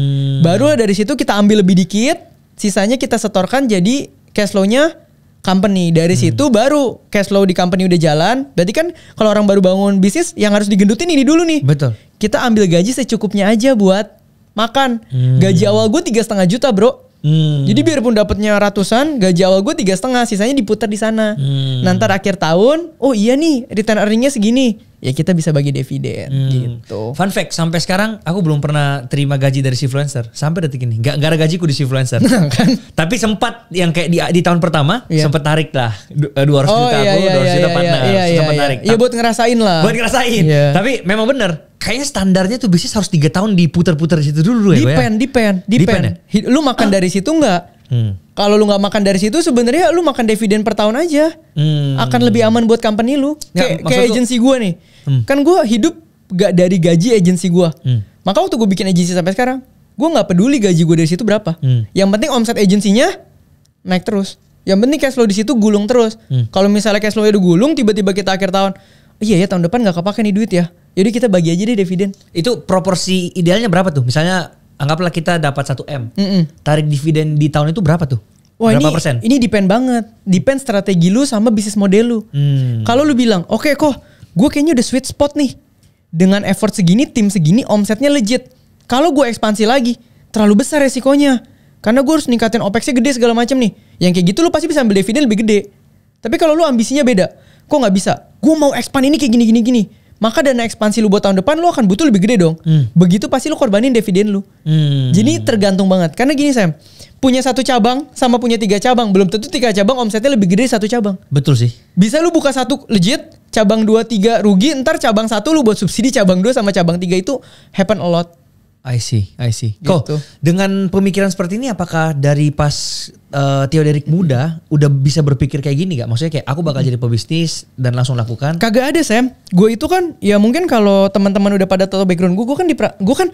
Baru dari situ kita ambil lebih dikit, sisanya kita setorkan jadi cash flow-nya company. Dari situ baru cash flow di company udah jalan. Berarti kan kalau orang baru bangun bisnis, yang harus digendutin ini dulu nih. Betul. Kita ambil gaji secukupnya aja buat makan. Gaji awal gue 3,5 juta bro. Jadi biarpun dapatnya ratusan, gaji awal gue 3,5, sisanya diputar di sana. Nanti akhir tahun, oh iya nih return earningnya segini, ya kita bisa bagi dividen gitu. Fun fact, sampai sekarang aku belum pernah terima gaji dari Shifluencer sampai detik ini. Gak ada gajiku di Shifluencer. Kan? Tapi sempat yang kayak di tahun pertama sempat tarik lah 200 juta aku, 200 juta partner, sempat tarik. Iya buat ngerasain lah. Buat ngerasain. Tapi memang bener. Kayaknya standarnya tuh bisnis harus 3 tahun diputar-putar di situ dulu ya. Depend. Ya? Lu makan dari situ enggak? Kalau lu nggak makan dari situ sebenarnya lu makan dividen per tahun aja. Akan lebih aman buat company lu. Kayak agensi gue nih. Kan gue hidup gak dari gaji agensi gue. Maka waktu gue bikin agensi sampai sekarang, gue nggak peduli gaji gue dari situ berapa. Yang penting omset agensinya naik terus. Yang penting cash flow di situ gulung terus. Kalau misalnya cash flow-nya udah gulung, tiba-tiba kita akhir tahun, iya ya tahun depan nggak kepake nih duit ya. Jadi kita bagi aja deh dividen. Itu proporsi idealnya berapa tuh? Misalnya anggaplah kita dapat 1M. Tarik dividen di tahun itu berapa tuh? Wah, berapa persen? Ini depend banget. Depend strategi lu sama bisnis model lu. Kalau lu bilang, oke kok gue kayaknya udah sweet spot nih. Dengan effort segini, tim segini, omsetnya legit. Kalau gue ekspansi lagi, terlalu besar resikonya. Karena gue harus ningkatin OPEX-nya gede segala macam nih. Yang kayak gitu lu pasti bisa ambil dividen lebih gede. Tapi kalau lu ambisinya beda, kok gak bisa? Gue mau expand ini kayak gini. maka dana ekspansi lu buat tahun depan lu akan butuh lebih gede dong. Begitu pasti lu korbanin dividen lu. Jadi tergantung banget. Karena gini Sam, punya 1 cabang sama punya 3 cabang, belum tentu 3 cabang omsetnya lebih gede 1 cabang. Betul sih. Bisa lu buka 1 legit, cabang 2, 3 rugi, ntar cabang 1 lu buat subsidi, cabang 2 sama cabang 3 itu happen a lot. I see. Gitu. Kok dengan pemikiran seperti ini apakah dari pas Theoderic muda udah bisa berpikir kayak gini gak? Maksudnya kayak aku bakal jadi pebisnis dan langsung lakukan? Kagak ada Sam. Gue itu kan ya mungkin kalau teman-teman udah pada tahu background gue kan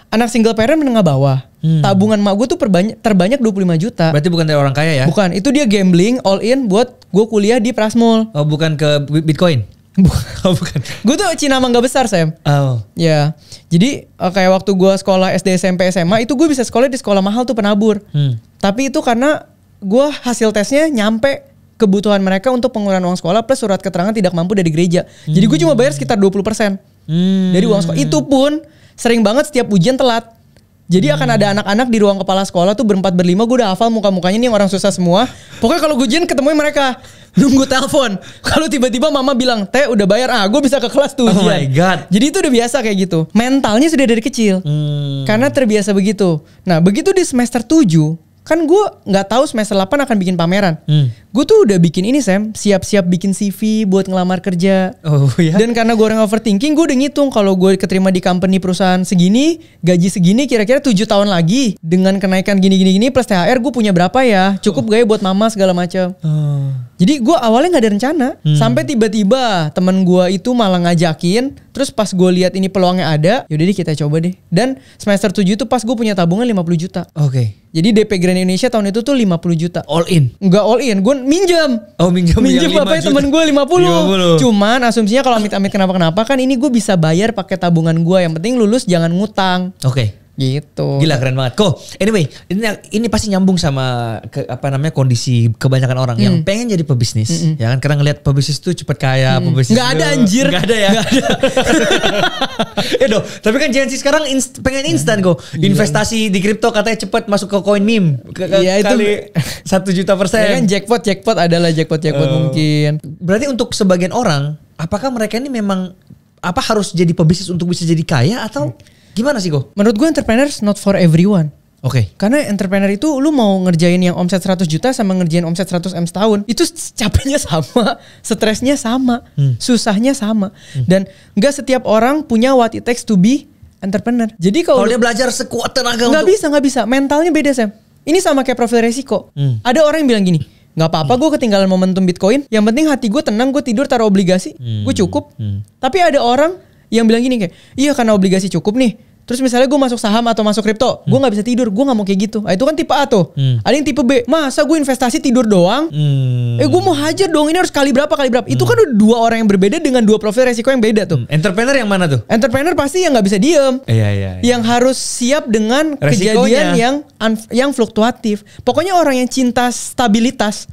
anak single parent menengah bawah. Tabungan mak gue tuh terbanyak 25 juta. Berarti bukan dari orang kaya ya? Bukan, itu dia gambling all in buat gue kuliah di Prasmul. Oh, bukan ke Bitcoin? Oh, bukan. Gue tuh Cina Mangga Besar Sam. Oh. Ya. Jadi kayak waktu gue sekolah SD, SMP, SMA itu gue bisa sekolah di sekolah mahal tuh penabur. Tapi itu karena gue hasil tesnya nyampe kebutuhan mereka untuk pengeluaran uang sekolah plus surat keterangan tidak mampu dari gereja. Jadi gue cuma bayar sekitar 20% dari uang sekolah. Itu pun sering banget setiap ujian telat. Jadi akan ada anak-anak di ruang kepala sekolah tuh berempat berlima, gue udah hafal muka-mukanya nih orang susah semua. Pokoknya kalau gue ujian ketemuin mereka, nunggu telepon. Kalau tiba-tiba mama bilang, "Teh udah bayar," gue bisa ke kelas tuh ujian. Oh my God. Jadi itu udah biasa kayak gitu. Mentalnya sudah dari kecil. Karena terbiasa begitu. Nah begitu di semester 7, kan gue gak tahu semester 8 akan bikin pameran. Gue tuh udah bikin ini Sam, siap-siap bikin CV buat ngelamar kerja. Oh ya. Dan karena gue orang overthinking, gue udah ngitung kalau gue keterima di company perusahaan segini, gaji segini, kira-kira 7 tahun lagi dengan kenaikan gini plus THR gue punya berapa ya? Cukup gak ya buat mama segala macam. Jadi gue awalnya gak ada rencana. Sampai tiba-tiba temen gue itu malah ngajakin. Terus pas gue lihat ini peluangnya ada, yaudah deh kita coba deh. Dan semester 7 itu pas gue punya tabungan 50 juta. Oke. Jadi DP Grand Indonesia tahun itu tuh 50 juta. All in? Enggak all in, gue minjem. Oh minjem Bapak temen gue 50. Cuman asumsinya kalau amit-amit kenapa-kenapa kan ini gue bisa bayar pakai tabungan gue. Yang penting lulus jangan ngutang. Oke. Gitu. Gila keren banget. Anyway, ini pasti nyambung sama kondisi kebanyakan orang yang pengen jadi pebisnis. Ya kan karena ngelihat pebisnis tuh cepet kaya, pebisnis. Nggak ada anjir. Nggak ada ya. Nggak ada. Tapi kan Gen Z sekarang pengen instan kok. Investasi di kripto katanya cepet masuk ke coin meme. Kali 1 juta %. Ya kan jackpot adalah jackpot mungkin. Berarti untuk sebagian orang, apakah mereka ini memang harus jadi pebisnis untuk bisa jadi kaya atau gimana sih kok? Menurut gue entrepreneurs not for everyone. Oke. Karena entrepreneur itu lu mau ngerjain yang omset 100 juta sama ngerjain omset 100 M setahun. Itu capeknya sama, stresnya sama, susahnya sama. Dan gak setiap orang punya what it takes to be entrepreneur. Jadi kalau dia belajar sekuat tenaga Gak bisa. Mentalnya beda Sam. Ini sama kayak profil resiko. Ada orang yang bilang gini, gak apa-apa gue ketinggalan momentum Bitcoin. Yang penting hati gue tenang, gue tidur taruh obligasi, gue cukup. Tapi ada orang yang bilang gini kayak, iya karena obligasi cukup nih. Terus misalnya gue masuk saham atau masuk kripto, gue gak bisa tidur, gue gak mau kayak gitu. Itu kan tipe A tuh. Ada yang tipe B, masa gue investasi tidur doang? Gue mau hajar dong, ini harus kali berapa. Itu kan udah 2 orang yang berbeda dengan 2 profil resiko yang beda tuh. Entrepreneur yang mana tuh? Entrepreneur pasti yang gak bisa diem. Iya. Yang harus siap dengan resikonya. Kejadian yang fluktuatif. Pokoknya orang yang cinta stabilitas,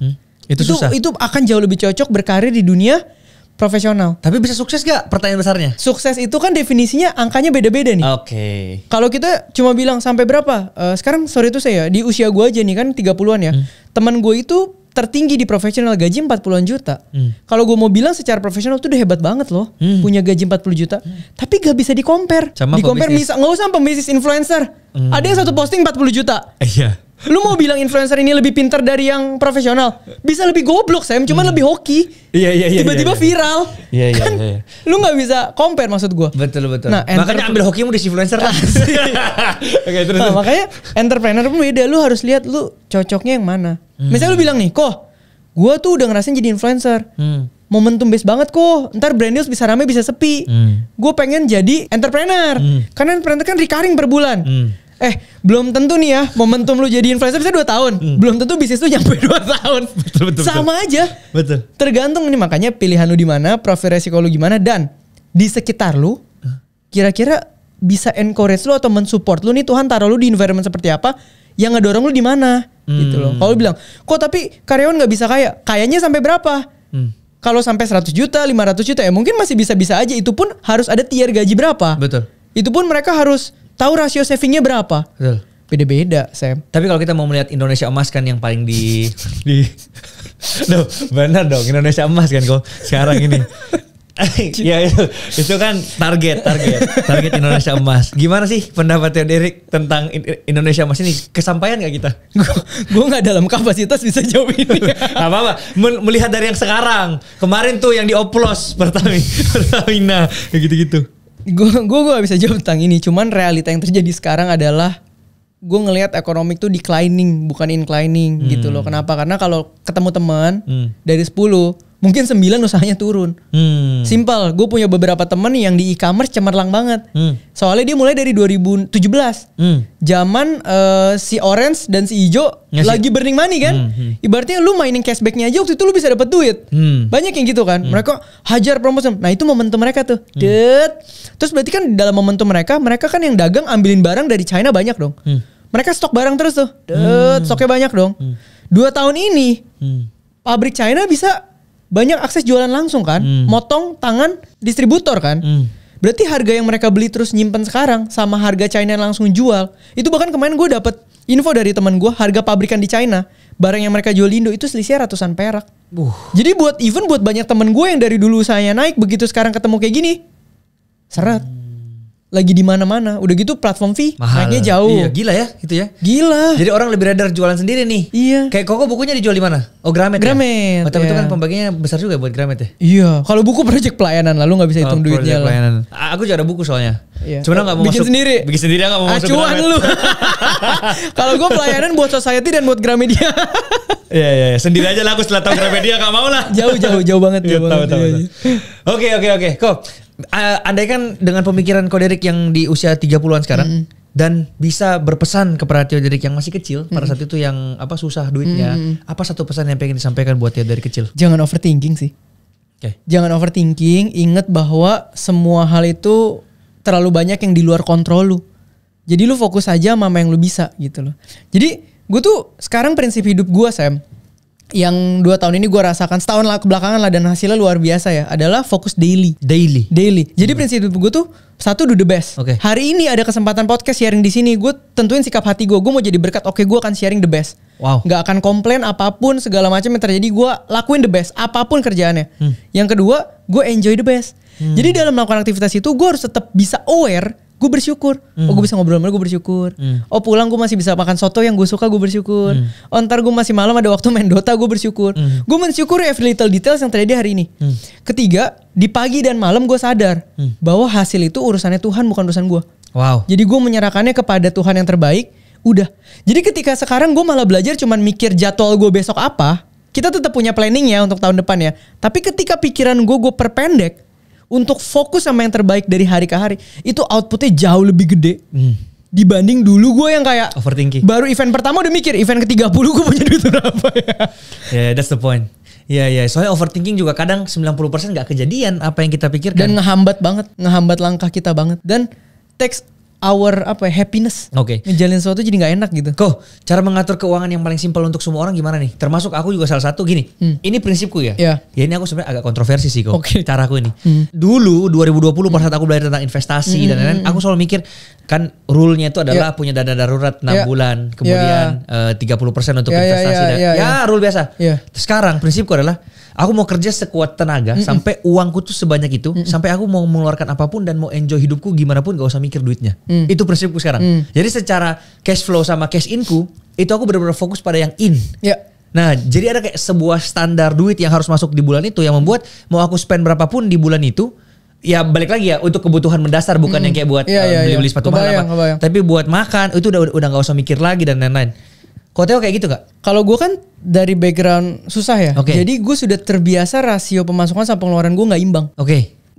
itu susah. Itu akan jauh lebih cocok berkarir di dunia profesional. Tapi bisa sukses gak? Pertanyaan besarnya. Sukses itu kan definisinya angkanya beda-beda nih. Oke. Kalau kita cuma bilang sampai berapa? Sekarang sorry itu saya di usia gue aja nih kan 30-an ya. Teman gue itu tertinggi di profesional gaji 40-an juta. Kalau gue mau bilang secara profesional tuh udah hebat banget loh. Punya gaji 40 juta. Tapi gak bisa di-compare. Di-compare bisa, gak usah pembisnis influencer. Ada yang satu posting 40 juta. Iya. Lu mau bilang influencer ini lebih pintar dari yang profesional? Bisa lebih goblok Sam, cuman lebih hoki. Iya. Tiba-tiba viral. Iya. Kan lu gak bisa compare maksud gue. Betul. Nah, makanya ambil hokimu di influencer lah. Oke, terus. Nah, makanya entrepreneur pun beda. Lu harus lihat lu cocoknya yang mana. Misalnya lu bilang nih, kok gue tuh udah ngerasain jadi influencer. Momentum base banget kok. Ntar brand deals bisa rame bisa sepi. Gue pengen jadi entrepreneur. Karena entrepreneur kan recurring per bulan. Belum tentu nih ya momentum lu jadi influencer bisa 2 tahun. Belum tentu bisnis lu nyampe 2 tahun. Betul. Sama aja. Betul. Tergantung nih, makanya pilihan lu di mana, profil resiko lu gimana, dan di sekitar lu kira-kira bisa encourage lu atau mensupport lu nih, Tuhan taruh lu di environment seperti apa yang ngedorong lu di mana gitu loh. Kalau lu bilang, "Kok tapi karyawan nggak bisa kaya?" Kayaknya sampai berapa? Kalau sampai 100 juta, 500 juta ya mungkin masih bisa-bisa aja. Itu pun harus ada tier gaji berapa. Betul. Itu pun mereka harus tahu rasio savingnya berapa. Betul. Beda-beda, Sam. Tapi kalau kita mau melihat Indonesia emas kan yang paling benar dong, Indonesia emas kan kok sekarang ini. Ya itu kan target Indonesia emas. Gimana sih pendapatnya Derek tentang Indonesia emas ini? Kesampaian gak kita? Gue gak dalam kapasitas bisa jawab ini. Gak apa-apa. Melihat dari yang sekarang. Kemarin tuh yang dioplos Pertamina gitu-gitu. Gue gak bisa jawab tentang ini. Cuman realita yang terjadi sekarang adalah gue ngelihat ekonomi tuh declining bukan inclining gitu loh. Kenapa? Karena kalau ketemu teman dari 10 mungkin 9 usahanya turun. Simple. Gue punya beberapa temen yang di e-commerce cemerlang banget. Soalnya dia mulai dari 2017. Zaman si orange dan si hijau lagi burning money kan. Ibaratnya lu mainin cashbacknya aja waktu itu lu bisa dapat duit. Banyak yang gitu kan. Mereka hajar promosi. Nah itu momentum mereka tuh. Terus berarti kan dalam momentum mereka kan yang dagang ambilin barang dari China banyak dong. Mereka stok barang terus tuh. Stoknya banyak dong. 2 tahun ini pabrik China bisa banyak akses jualan langsung kan, motong tangan distributor kan. Berarti harga yang mereka beli terus nyimpen sekarang sama harga China yang langsung jual. Itu bahkan kemarin gue dapet info dari teman gue, harga pabrikan di China, barang yang mereka jual di Indo itu selisih ratusan perak. Jadi buat banyak temen gue yang dari dulu usahanya naik, begitu sekarang ketemu kayak gini, seret. Lagi di mana-mana. Udah gitu platform fee naiknya jauh. Iya, gila ya gitu ya. Gila. Jadi orang lebih radar jualan sendiri nih. Iya. Kayak Koko bukunya dijual di mana? Oh, Gramet. Gramet. Oh, tapi itu kan pembagiannya besar juga buat Gramet ya. Iya. Kalau buku project pelayanan lalu nggak bisa hitung duitnya lah. Aku juga ada buku soalnya. Iya. Cuma nggak mau bikin masuk. Sendiri. Bikin sendiri nggak mau masuk Acuan Gramet. lu. Kalau gue pelayanan buat Society dan buat Gramedia. Iya. Sendiri aja lah aku setelah tahu Gramedia nggak mau lah. Jauh banget. Tahu. Oke. Kok andai kan dengan pemikiran Ko Derek yang di usia 30-an sekarang dan bisa berpesan kepada Tio Derek yang masih kecil pada saat itu yang susah duitnya, apa satu pesan yang pengen disampaikan buat Tio dari kecil? Jangan overthinking sih. Jangan overthinking, ingat bahwa semua hal itu terlalu banyak yang di luar kontrol lu. Jadi lu fokus aja sama yang lu bisa gitu loh. Jadi gue tuh sekarang prinsip hidup gue Sam, yang 2 tahun ini gue rasakan, setahun lah kebelakangan lah dan hasilnya luar biasa ya, adalah fokus daily. Jadi prinsip hidup gue tuh satu, do the best. Hari ini ada kesempatan podcast sharing di sini, gue tentuin sikap hati gue mau jadi berkat. Gue akan sharing the best. Gak akan komplain apapun segala macam yang terjadi, gue lakuin the best apapun kerjaannya. Yang kedua, gue enjoy the best. Jadi dalam melakukan aktivitas itu gue harus tetap bisa aware. Gue bersyukur. Gue bisa ngobrol sama lu, gue bersyukur. Pulang gue masih bisa makan soto yang gue suka, gue bersyukur. Ntar gue masih malam ada waktu main Dota, gue bersyukur. Gue mensyukuri every little details yang terjadi hari ini. Ketiga, di pagi dan malam gue sadar bahwa hasil itu urusannya Tuhan, bukan urusan gue. Jadi gue menyerahkannya kepada Tuhan yang terbaik. Udah. Jadi ketika sekarang gue malah belajar cuman mikir jadwal gue besok apa. Kita tetap punya planning ya untuk tahun depan ya. Tapi ketika pikiran gue perpendek untuk fokus sama yang terbaik dari hari ke hari, itu outputnya jauh lebih gede dibanding dulu gue yang kayak overthinking. Baru event pertama udah mikir event ke-30 gue punya duit berapa ya. Yeah, that's the point. Iya. Soalnya overthinking juga kadang 90% gak kejadian apa yang kita pikirkan. Dan ngehambat langkah kita banget. Dan takes our happiness. Ngejalin sesuatu jadi gak enak gitu. Cara mengatur keuangan yang paling simpel untuk semua orang gimana nih? Termasuk aku juga salah satu gini. Ini prinsipku ya. Ya ini aku sebenarnya agak kontroversi sih cara aku ini. Dulu 2020 pada saat aku belajar tentang investasi dan lain-lain, aku selalu mikir kan rule-nya itu adalah punya dana darurat 6 bulan, kemudian 30% untuk investasi rule biasa. Sekarang prinsipku adalah aku mau kerja sekuat tenaga sampai uangku tuh sebanyak itu, sampai aku mau mengeluarkan apapun dan mau enjoy hidupku gimana pun gak usah mikir duitnya. Itu prinsipku sekarang. Jadi secara cash flow sama cash in-ku, itu aku benar-benar fokus pada yang in. Nah, jadi ada kayak sebuah standar duit yang harus masuk di bulan itu yang membuat mau aku spend berapapun di bulan itu, ya balik lagi ya untuk kebutuhan mendasar, bukan yang kayak buat beli-beli sepatu mahal apa. Tapi buat makan itu udah gak usah mikir lagi dan lain-lain. Kau Teo kayak gitu gak? Kalau gue kan dari background susah ya. Jadi gue sudah terbiasa rasio pemasukan sama pengeluaran gue gak imbang.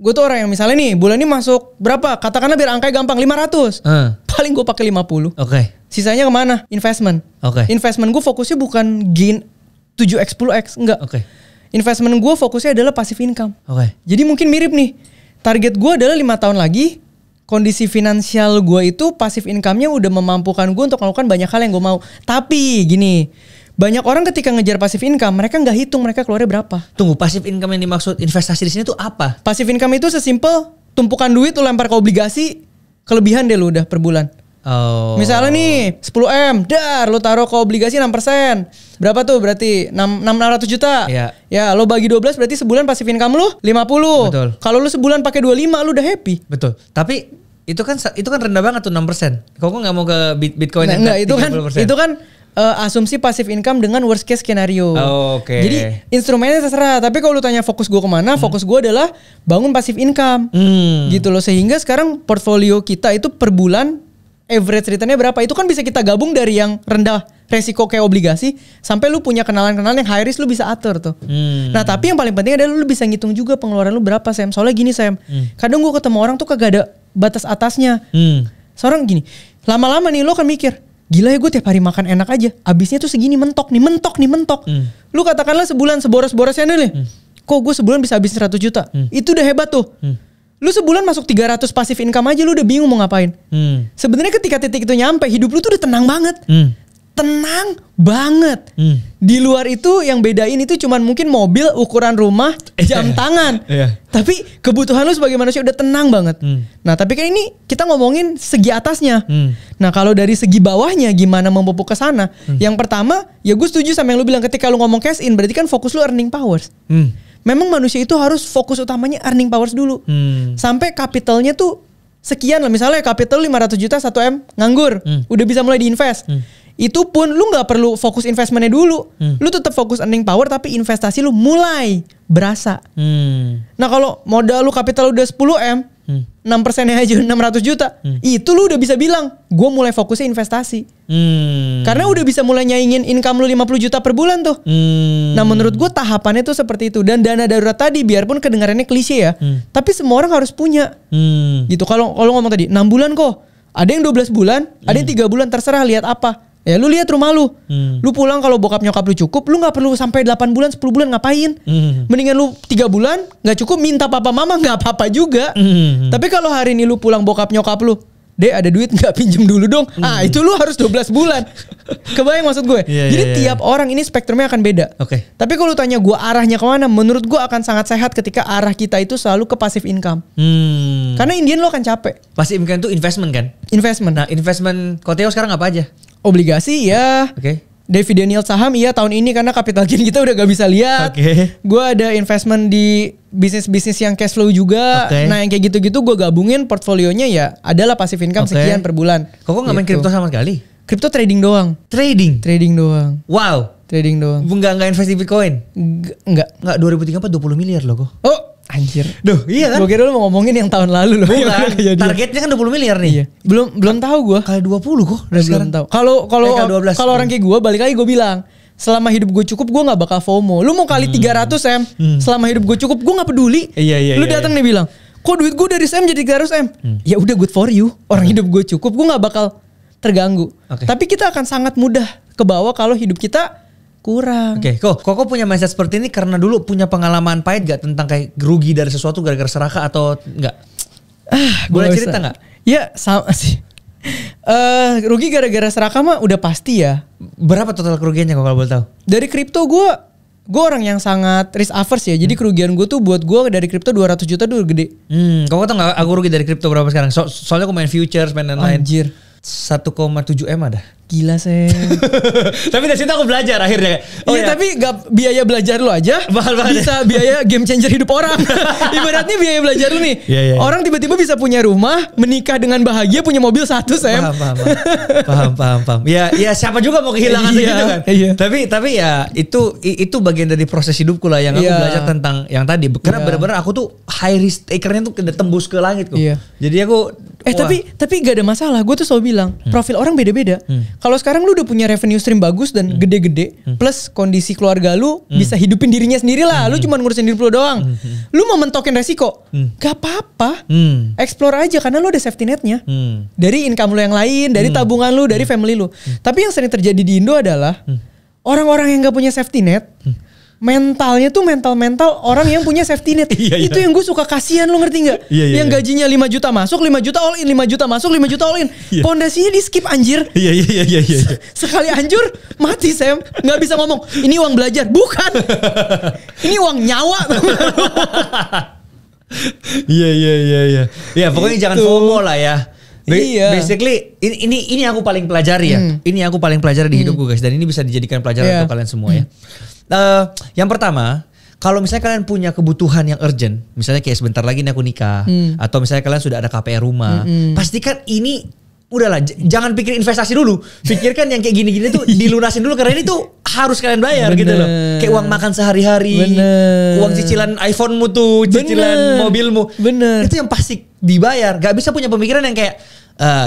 Gue tuh orang yang misalnya nih bulan ini masuk berapa? Katakanlah biar angkanya gampang 500. Paling gue pakai 50. Sisanya kemana? Investment. Investment gue fokusnya bukan gain 7x 10x, enggak. Investment gue fokusnya adalah passive income. Jadi mungkin mirip nih. Target gue adalah 5 tahun lagi kondisi finansial gue itu passive income-nya udah memampukan gue untuk melakukan banyak hal yang gue mau. Tapi gini, banyak orang ketika ngejar passive income, mereka nggak hitung mereka keluarnya berapa. Tunggu, passive income yang dimaksud investasi di sini tuh apa? Passive income itu sesimpel tumpukan duit lu lempar ke obligasi, kelebihan deh lu udah per bulan. Misalnya nih 10M, lu taruh ke obligasi 6%. Berapa tuh berarti? 600 juta. Iya. Ya, lo bagi 12 berarti sebulan passive income lu 50. Betul. Kalau lu sebulan pakai 25 lu udah happy. Betul. Tapi itu kan rendah banget tuh 6%. Kok nggak mau ke Bitcoin yang itu kan asumsi passive income dengan worst case skenario. Oke. Jadi instrumennya terserah. Tapi kalau lu tanya fokus gue kemana, fokus gue adalah bangun passive income. Gitu loh. Sehingga sekarang portfolio kita itu per bulan average returnnya berapa? Itu kan bisa kita gabung dari yang rendah resiko kayak obligasi sampai lu punya kenalan-kenalan yang high risk lu bisa atur tuh. Nah tapi yang paling penting adalah lu bisa ngitung juga pengeluaran lu berapa Sam. Soalnya gini Sam, kadang gue ketemu orang tuh kagak ada batas atasnya. Seorang gini, lama-lama nih lu akan mikir, gila ya gue tiap hari makan enak aja, abisnya tuh segini mentok nih. Lu katakanlah sebulan seboros-borosnya nih, kok gue sebulan bisa habis 100 juta. Itu udah hebat tuh. Lu sebulan masuk 300 passive income aja lu udah bingung mau ngapain. Sebenarnya ketika titik itu nyampe, hidup lu tuh udah tenang banget. Tenang banget. Di luar itu yang bedain itu cuman mungkin mobil, ukuran rumah, jam tangan. Tapi kebutuhan lu sebagai manusia udah tenang banget. Nah tapi kan ini kita ngomongin segi atasnya. Nah kalau dari segi bawahnya gimana memupuk ke sana? Yang pertama ya gue setuju sama yang lu bilang, ketika lu ngomong cash in berarti kan fokus lu earning powers. Memang manusia itu harus fokus utamanya earning powers dulu. Sampai kapitalnya tuh sekian lah. Misalnya kapital 500 juta 1M nganggur. Udah bisa mulai diinvest. Itu pun lu gak perlu fokus investmentnya dulu. Lu tetap fokus earning power tapi investasi lu mulai berasa. Nah kalau modal lu kapital udah 10M, 6%-nya aja 600 juta. Itu lu udah bisa bilang, gue mulai fokusnya investasi. Karena udah bisa mulai nyaingin income lu 50 juta per bulan tuh. Nah menurut gue tahapannya tuh seperti itu. Dan dana darurat tadi biarpun kedengarannya klise ya, tapi semua orang harus punya. Gitu. Kalau ngomong tadi 6 bulan kok, ada yang 12 bulan, ada yang 3 bulan, terserah lihat apa. Ya lu lihat rumah lu. Lu pulang kalau bokap nyokap lu cukup, lu gak perlu sampai 8 bulan, 10 bulan ngapain. Mendingan lu 3 bulan gak cukup minta papa mama gak apa-apa juga. Tapi kalau hari ini lu pulang bokap nyokap lu, Dek ada duit gak, pinjem dulu dong. Itu lu harus 12 bulan. Kebayang maksud gue? Jadi tiap orang ini spektrumnya akan beda. Tapi kalau tanya gue arahnya kemana, menurut gue akan sangat sehat ketika arah kita itu selalu ke passive income. Karena Indian lo akan capek. Passive income itu investment kan? Investment. Nah investment Koteo sekarang apa aja? Obligasi ya. Dividend yield saham iya tahun ini karena capital gain kita udah gak bisa lihat. Gue ada investment di bisnis-bisnis yang cash flow juga. Nah yang kayak gitu-gitu gue gabungin portfolionya ya adalah passive income sekian per bulan. Kok gak main kripto sama sekali? Kripto trading doang. Trading doang. Wow. Trading doang. Enggak invest di Bitcoin? Enggak. 2003 20 miliar loh kok. Oh anjir. Duh iya kan? Gue kira lu mau ngomongin yang tahun lalu loh. Bukan. Targetnya kan 20 miliar nih. Iya. Belum tahu gue. Kali 20 kok. Belum tahu. Kalau orang kayak gue balik lagi gue bilang, selama hidup gue cukup gue gak bakal FOMO. Lu mau kali 300 M, selama hidup gue cukup gue gak peduli. Lu datang nih bilang, kok duit gue dari M jadi 300 M? Ya udah good for you. Orang hidup gue cukup, gue gak bakal terganggu. Tapi kita akan sangat mudah ke bawah kalau hidup kita kurang. Kok punya mindset seperti ini karena dulu punya pengalaman pahit gak tentang kayak rugi dari sesuatu gara-gara serakah atau enggak? Boleh cerita gak? Ya sama sih. Rugi gara-gara serakah mah udah pasti ya. Berapa total kerugiannya kalau boleh tahu? Dari kripto gue orang yang sangat risk averse ya. Jadi kerugian gue tuh buat gue dari kripto 200 juta tuh gede. Kau tau gak aku rugi dari kripto berapa sekarang? Soalnya aku main futures, main lain-lain. Anjir. 1,7 M ada. Gila Sam. Tapi dari situ aku belajar akhirnya. Tapi gak biaya belajar lu aja bisa biaya game changer hidup orang. Ibaratnya biaya belajar lu nih. Orang tiba-tiba bisa punya rumah, menikah dengan bahagia, punya mobil 1 Sam. Paham. Ya siapa juga mau kehilangan segitu kan. Tapi ya itu bagian dari proses hidupku lah yang aku belajar tentang yang tadi. Karena benar-benar aku tuh high risk takernya tuh tembus ke langit kok. Jadi aku tapi gak ada masalah. Gue tuh selalu bilang profil orang beda-beda. Kalau sekarang lu udah punya revenue stream bagus dan gede-gede, plus kondisi keluarga lu bisa hidupin dirinya sendiri lah. Lu cuma ngurusin diri lu doang. Lu mau mentokin resiko, gak apa-apa. Explore aja karena lu ada safety netnya. Dari income lu yang lain, dari tabungan lu, dari family lu. Tapi yang sering terjadi di Indo adalah orang-orang yang gak punya safety net. Mentalnya tuh mental orang yang punya safety net. Itu yang gue suka, kasihan, lu ngerti gak? Yang gajinya 5 juta masuk, 5 juta all in, 5 juta masuk, 5 juta all in. Pondasinya di skip anjir. Sekali anjur mati Sam. Gak bisa ngomong ini uang belajar. Bukan. Ini uang nyawa. Iya. Ya pokoknya jangan FOMO lah ya. Iya. Basically ini aku paling pelajari ya. Ini aku paling pelajari di hidupku guys, dan ini bisa dijadikan pelajaran untuk kalian semua ya. Yang pertama, kalau misalnya kalian punya kebutuhan yang urgent, misalnya kayak sebentar lagi nih aku nikah, atau misalnya kalian sudah ada KPR rumah, pastikan ini udahlah, jangan pikir investasi dulu. Pikirkan yang kayak gini-gini tuh dilunasin dulu, karena ini tuh harus kalian bayar gitu loh. Kayak uang makan sehari-hari, uang cicilan iPhone-mu tuh, cicilan mobilmu. Itu yang pasti dibayar. Gak bisa punya pemikiran yang kayak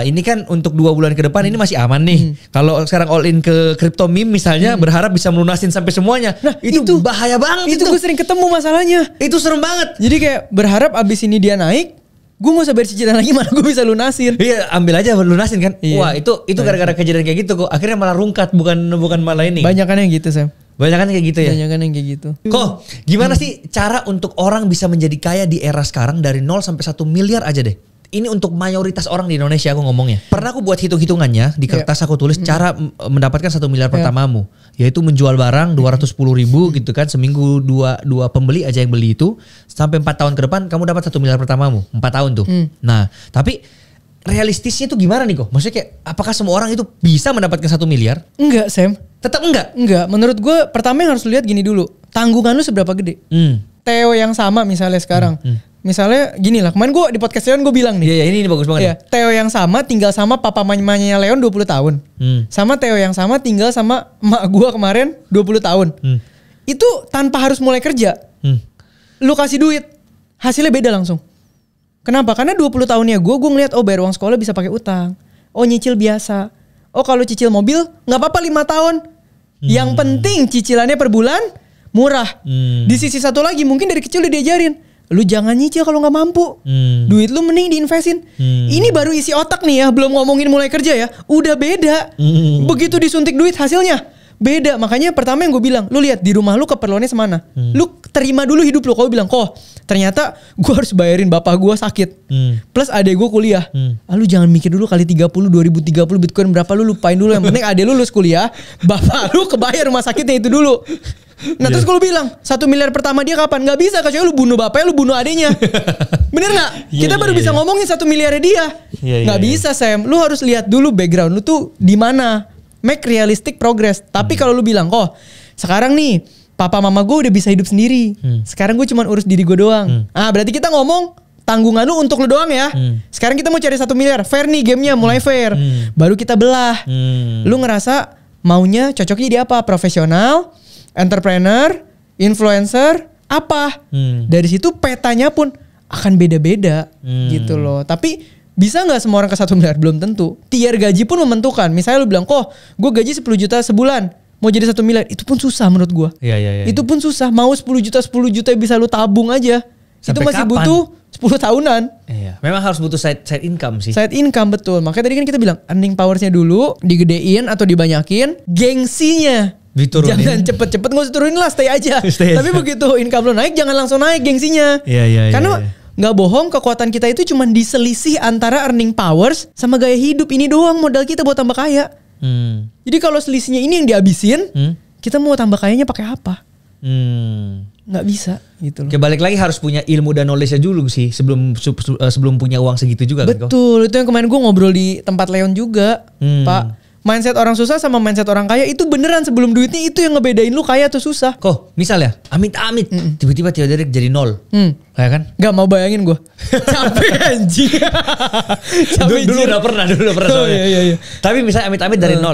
ini kan untuk 2 bulan ke depan ini masih aman nih. Kalau sekarang all in ke crypto meme misalnya, berharap bisa melunasin sampai semuanya. Nah itu bahaya banget. Itu gue sering ketemu masalahnya. Itu serem banget. Jadi kayak berharap abis ini dia naik, gue gak usah bayar cicilan lagi, mana gue bisa lunasin. Iya, ambil aja lunasin kan. Wah itu gara-gara kejadian kayak gitu kok. Akhirnya malah rungkat, bukan malah ini. Banyak kan yang gitu Sam. Banyak kan kayak gitu ya. Banyak kan yang kayak gitu. Kok gimana sih cara untuk orang bisa menjadi kaya di era sekarang dari 0 sampai 1 miliar aja deh? Ini untuk mayoritas orang di Indonesia aku ngomongnya. Pernah aku buat hitung-hitungannya di kertas, aku tulis cara mendapatkan 1 miliar pertamamu, yaitu menjual barang 210.000 gitu kan, seminggu dua pembeli aja yang beli itu, sampai 4 tahun ke depan kamu dapat 1 miliar pertamamu, 4 tahun tuh. Nah tapi realistisnya itu gimana nih kok? Maksudnya kayak apakah semua orang itu bisa mendapatkan 1 miliar? Enggak Sam. Tetap enggak? Enggak. Menurut gue pertama yang harus lihat gini dulu, tanggungan lu seberapa gede. Theo yang sama misalnya sekarang. Misalnya gini lah, kemarin gue di podcast Leon gue bilang nih. Iya ini bagus banget. Iya, Theo yang sama tinggal sama papa mamanya Leon 20 tahun. Sama Theo yang sama tinggal sama emak gue kemarin 20 tahun. Itu tanpa harus mulai kerja. Lu kasih duit, hasilnya beda langsung. Kenapa? Karena 20 tahunnya gue ngeliat bayar uang sekolah bisa pakai utang. Nyicil biasa. Kalau cicil mobil gak apa-apa 5 tahun. Yang penting cicilannya per bulan murah. Di sisi satu lagi mungkin dari kecil udah diajarin, lu jangan nyicil kalau nggak mampu. Duit lu mending diinvestin. Ini baru isi otak nih ya, belum ngomongin mulai kerja ya. Udah beda. Begitu disuntik duit hasilnya beda. Makanya pertama yang gue bilang, lu lihat di rumah lu keperluannya semana. Lu terima dulu hidup lu. Kau bilang, ternyata gue harus bayarin bapak gue sakit. Plus adek gue kuliah. Lu jangan mikir dulu kali 2030 Bitcoin berapa, lu lupain dulu. Yang penting adek lu lulus kuliah, bapak lu kebayar rumah sakitnya itu dulu. Nah terus kalau bilang 1 miliar pertama dia kapan? Gak bisa, kecuali lu bunuh bapaknya, lu bunuh adenya. Bener gak? Kita baru bisa ngomongin 1 miliarnya dia. Gak bisa Sam. Lu harus lihat dulu background lu tuh di mana. Make realistic progress. Tapi kalau lu bilang, sekarang nih papa mama gue udah bisa hidup sendiri. Sekarang gue cuma urus diri gue doang. Berarti kita ngomong tanggungan lu untuk lu doang ya. Sekarang kita mau cari 1 miliar. Fair nih gamenya, mulai fair. Baru kita belah. Lu ngerasa maunya cocoknya di apa? Profesional, entrepreneur, influencer, apa? Dari situ petanya pun akan beda-beda gitu loh. Tapi bisa gak semua orang ke 1 miliar? Belum tentu. Tier gaji pun menentukan. Misalnya lu bilang, gue gaji 10 juta sebulan, mau jadi 1 miliar, itu pun susah menurut gue. Itu pun susah. Mau 10 juta bisa lu tabung aja. Sampai itu masih kapan? Butuh 10 tahunan. Memang harus butuh side income sih. Side income betul. Makanya tadi kan kita bilang earning powersnya dulu digedein atau dibanyakin, gengsinya diturunin. Jangan cepet-cepet, gak usah turunin lah, stay aja. Tapi begitu income lo naik, jangan langsung naik gengsinya. Karena gak bohong, kekuatan kita itu cuma diselisih antara earning powers sama gaya hidup. Ini doang modal kita buat tambah kaya. Jadi kalau selisihnya ini yang dihabisin, kita mau tambah kayanya pakai apa? Nggak bisa gitu loh. Balik lagi harus punya ilmu dan knowledge-nya dulu sih sebelum punya uang segitu juga. Betul, itu yang kemarin gue ngobrol di tempat Leon juga, Pak. Mindset orang susah sama mindset orang kaya itu beneran sebelum duitnya itu yang ngebedain lu kaya atau susah. Misalnya amit-amit tiba-tiba Theoderik jadi 0. Kayak kan? Gak mau bayangin gue. Capek anjing. Dulu udah pernah. Iya. Tapi misalnya amit-amit dari 0.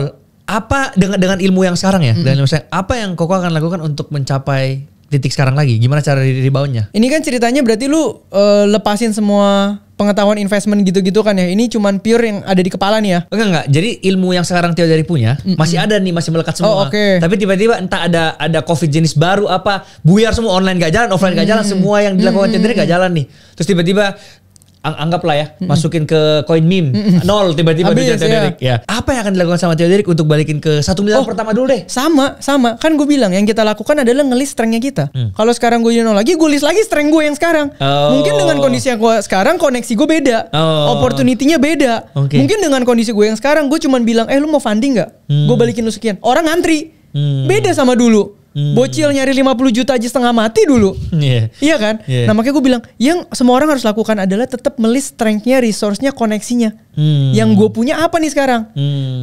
Apa dengan ilmu yang sekarang ya? Dengan ilmu sekarang, apa yang Koko akan lakukan untuk mencapai titik sekarang lagi? Gimana cara reboundnya? Ini kan ceritanya berarti lu lepasin semua pengetahuan investment gitu-gitu kan ya. Ini cuman pure yang ada di kepala nih ya. Enggak. Jadi ilmu yang sekarang Theoderik punya masih ada nih, masih melekat semua. Tapi tiba-tiba entah ada COVID jenis baru apa, buyar semua, online gak jalan, offline gak jalan, semua yang dilakukan Theoderik gak jalan nih. Terus tiba-tiba anggaplah ya, masukin ke coin meme 0 tiba-tiba duitnya Theoderik. Apa yang akan dilakukan sama Theoderik untuk balikin ke 1 miliar pertama dulu deh? Sama. Kan gue bilang yang kita lakukan adalah nge-list strength-nya kita. Kalau sekarang gue 0 lagi, gue list lagi strength gue yang sekarang. Mungkin dengan kondisi yang gue sekarang, koneksi gue beda. Opportunity-nya beda. Mungkin dengan kondisi gue yang sekarang, gue cuman bilang, lu mau funding gak? Gue balikin lu sekian. Orang ngantri. Beda sama dulu. Bocil nyari 50 juta aja setengah mati dulu. Iya kan? Nah makanya gue bilang, yang semua orang harus lakukan adalah tetap melist strength-nya, resource-nya, koneksinya. Yang gue punya apa nih sekarang?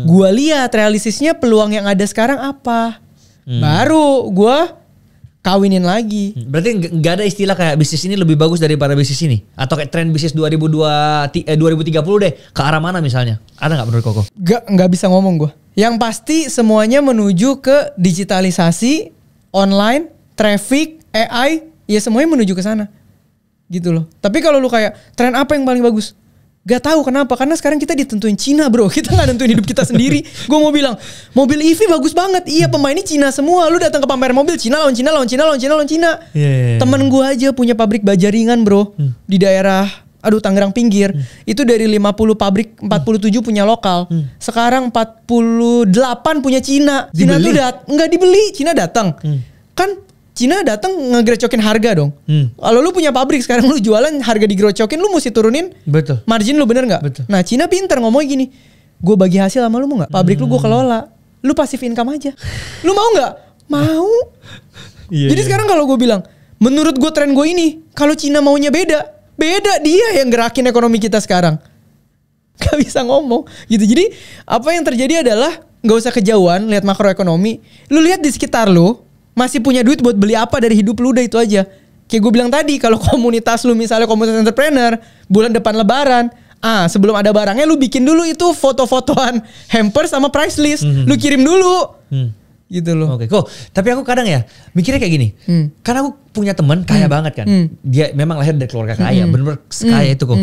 Gue lihat realistisnya peluang yang ada sekarang apa. Baru gue kawinin lagi. Berarti nggak ada istilah kayak bisnis ini lebih bagus daripada bisnis ini? Atau kayak tren bisnis 2030 deh, ke arah mana misalnya? Ada nggak menurut Koko? Nggak bisa ngomong gue. Yang pasti semuanya menuju ke digitalisasi, online, traffic, AI, ya semuanya menuju ke sana. Gitu loh. Tapi kalau lu kayak tren apa yang paling bagus? Gak tahu kenapa, karena sekarang kita ditentuin Cina bro. Kita gak nentuin hidup kita sendiri. Gue mau bilang, mobil EV bagus banget. Iya pemainnya Cina semua. Lu datang ke pameran mobil, Cina lawan Cina, lawan Cina, lawan Cina, lawan Cina. Temen gue aja punya pabrik baja ringan bro. Di daerah, Tangerang pinggir. Itu dari 50 pabrik, 47 punya lokal. Sekarang 48 punya Cina. Cina tuh nggak dibeli, Cina datang. Kan Cina datang ngegerecokin harga dong. Kalau lu punya pabrik sekarang lu jualan harga digerecokin, lu mesti turunin. Betul. Margin lu, bener nggak? Betul. Nah Cina pinter ngomongnya gini, gue bagi hasil sama lu mau nggak? Pabrik lu gue kelola, lu pasif income aja. Lu mau nggak? Mau. Jadi sekarang kalau gue bilang, menurut gue tren gue ini, kalau Cina maunya beda dia yang gerakin ekonomi kita sekarang. Gak bisa ngomong gitu. Jadi apa yang terjadi adalah nggak usah kejauhan lihat makroekonomi. Lu lihat di sekitar lu. Masih punya duit buat beli apa dari hidup lu, udah itu aja. Kayak gue bilang tadi, kalau komunitas lu misalnya komunitas entrepreneur, bulan depan lebaran, sebelum ada barangnya lu bikin dulu itu foto-fotoan hamper sama price list. Lu kirim dulu. Gitu loh. Oke, kok. Tapi aku kadang ya mikirnya kayak gini. Karena aku punya teman kaya banget kan. Dia memang lahir dari keluarga kaya, bener-bener kaya itu kok.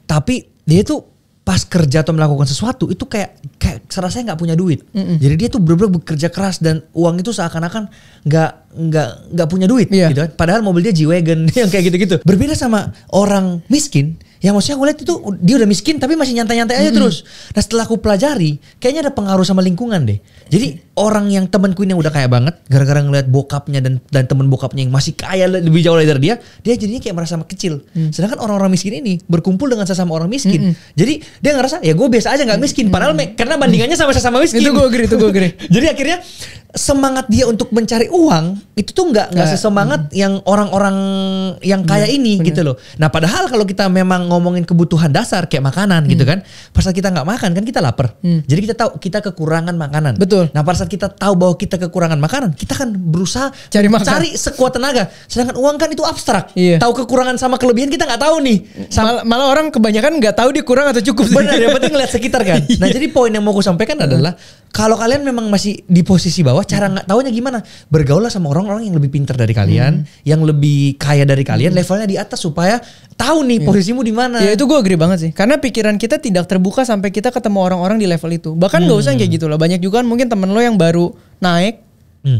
Tapi dia tuh pas kerja atau melakukan sesuatu itu kayak serasa nggak punya duit. Jadi dia tuh bener-bener bekerja keras dan uang itu seakan-akan nggak punya duit gitu kan. Padahal mobil dia G-Wagon yang kayak gitu-gitu. Berbeda sama orang miskin. Ya maksudnya aku lihat itu dia udah miskin tapi masih nyantai-nyantai aja terus. Nah setelah aku pelajari kayaknya ada pengaruh sama lingkungan deh. Jadi orang yang temanku ini yang udah kaya banget gara-gara ngeliat bokapnya dan temen bokapnya yang masih kaya lebih jauh dari dia jadinya kayak merasa kecil. Sedangkan orang-orang miskin ini berkumpul dengan sesama orang miskin. Jadi dia ngerasa ya gue biasa aja gak miskin. Padahal karena bandingannya sama sesama miskin. Itu gue agree. Jadi akhirnya semangat dia untuk mencari uang itu tuh nggak sesemangat yang orang-orang yang kaya ini gitu loh. Nah padahal kalau kita memang ngomongin kebutuhan dasar kayak makanan gitu kan, pas saat kita nggak makan kan kita lapar. Jadi kita tahu kita kekurangan makanan. Betul. Nah pada saat kita tahu bahwa kita kekurangan makanan, kita kan berusaha cari sekuat tenaga. Sedangkan uang kan itu abstrak. Tahu kekurangan sama kelebihan kita nggak tahu nih. Malah orang kebanyakan nggak tahu dia kurang atau cukup. Benar, yang penting ngeliat sekitar kan. Nah jadi poin yang mau aku sampaikan adalah kalau kalian memang masih di posisi bawah, cara nggak taunya gimana? Bergaullah sama orang-orang yang lebih pintar dari kalian, yang lebih kaya dari kalian, levelnya di atas supaya tahu nih posisimu di mana. Ya itu gue agree banget sih. Karena pikiran kita tidak terbuka sampai kita ketemu orang-orang di level itu. Bahkan nggak usah kayak gitu loh. Banyak juga kan mungkin temen lo yang baru naik,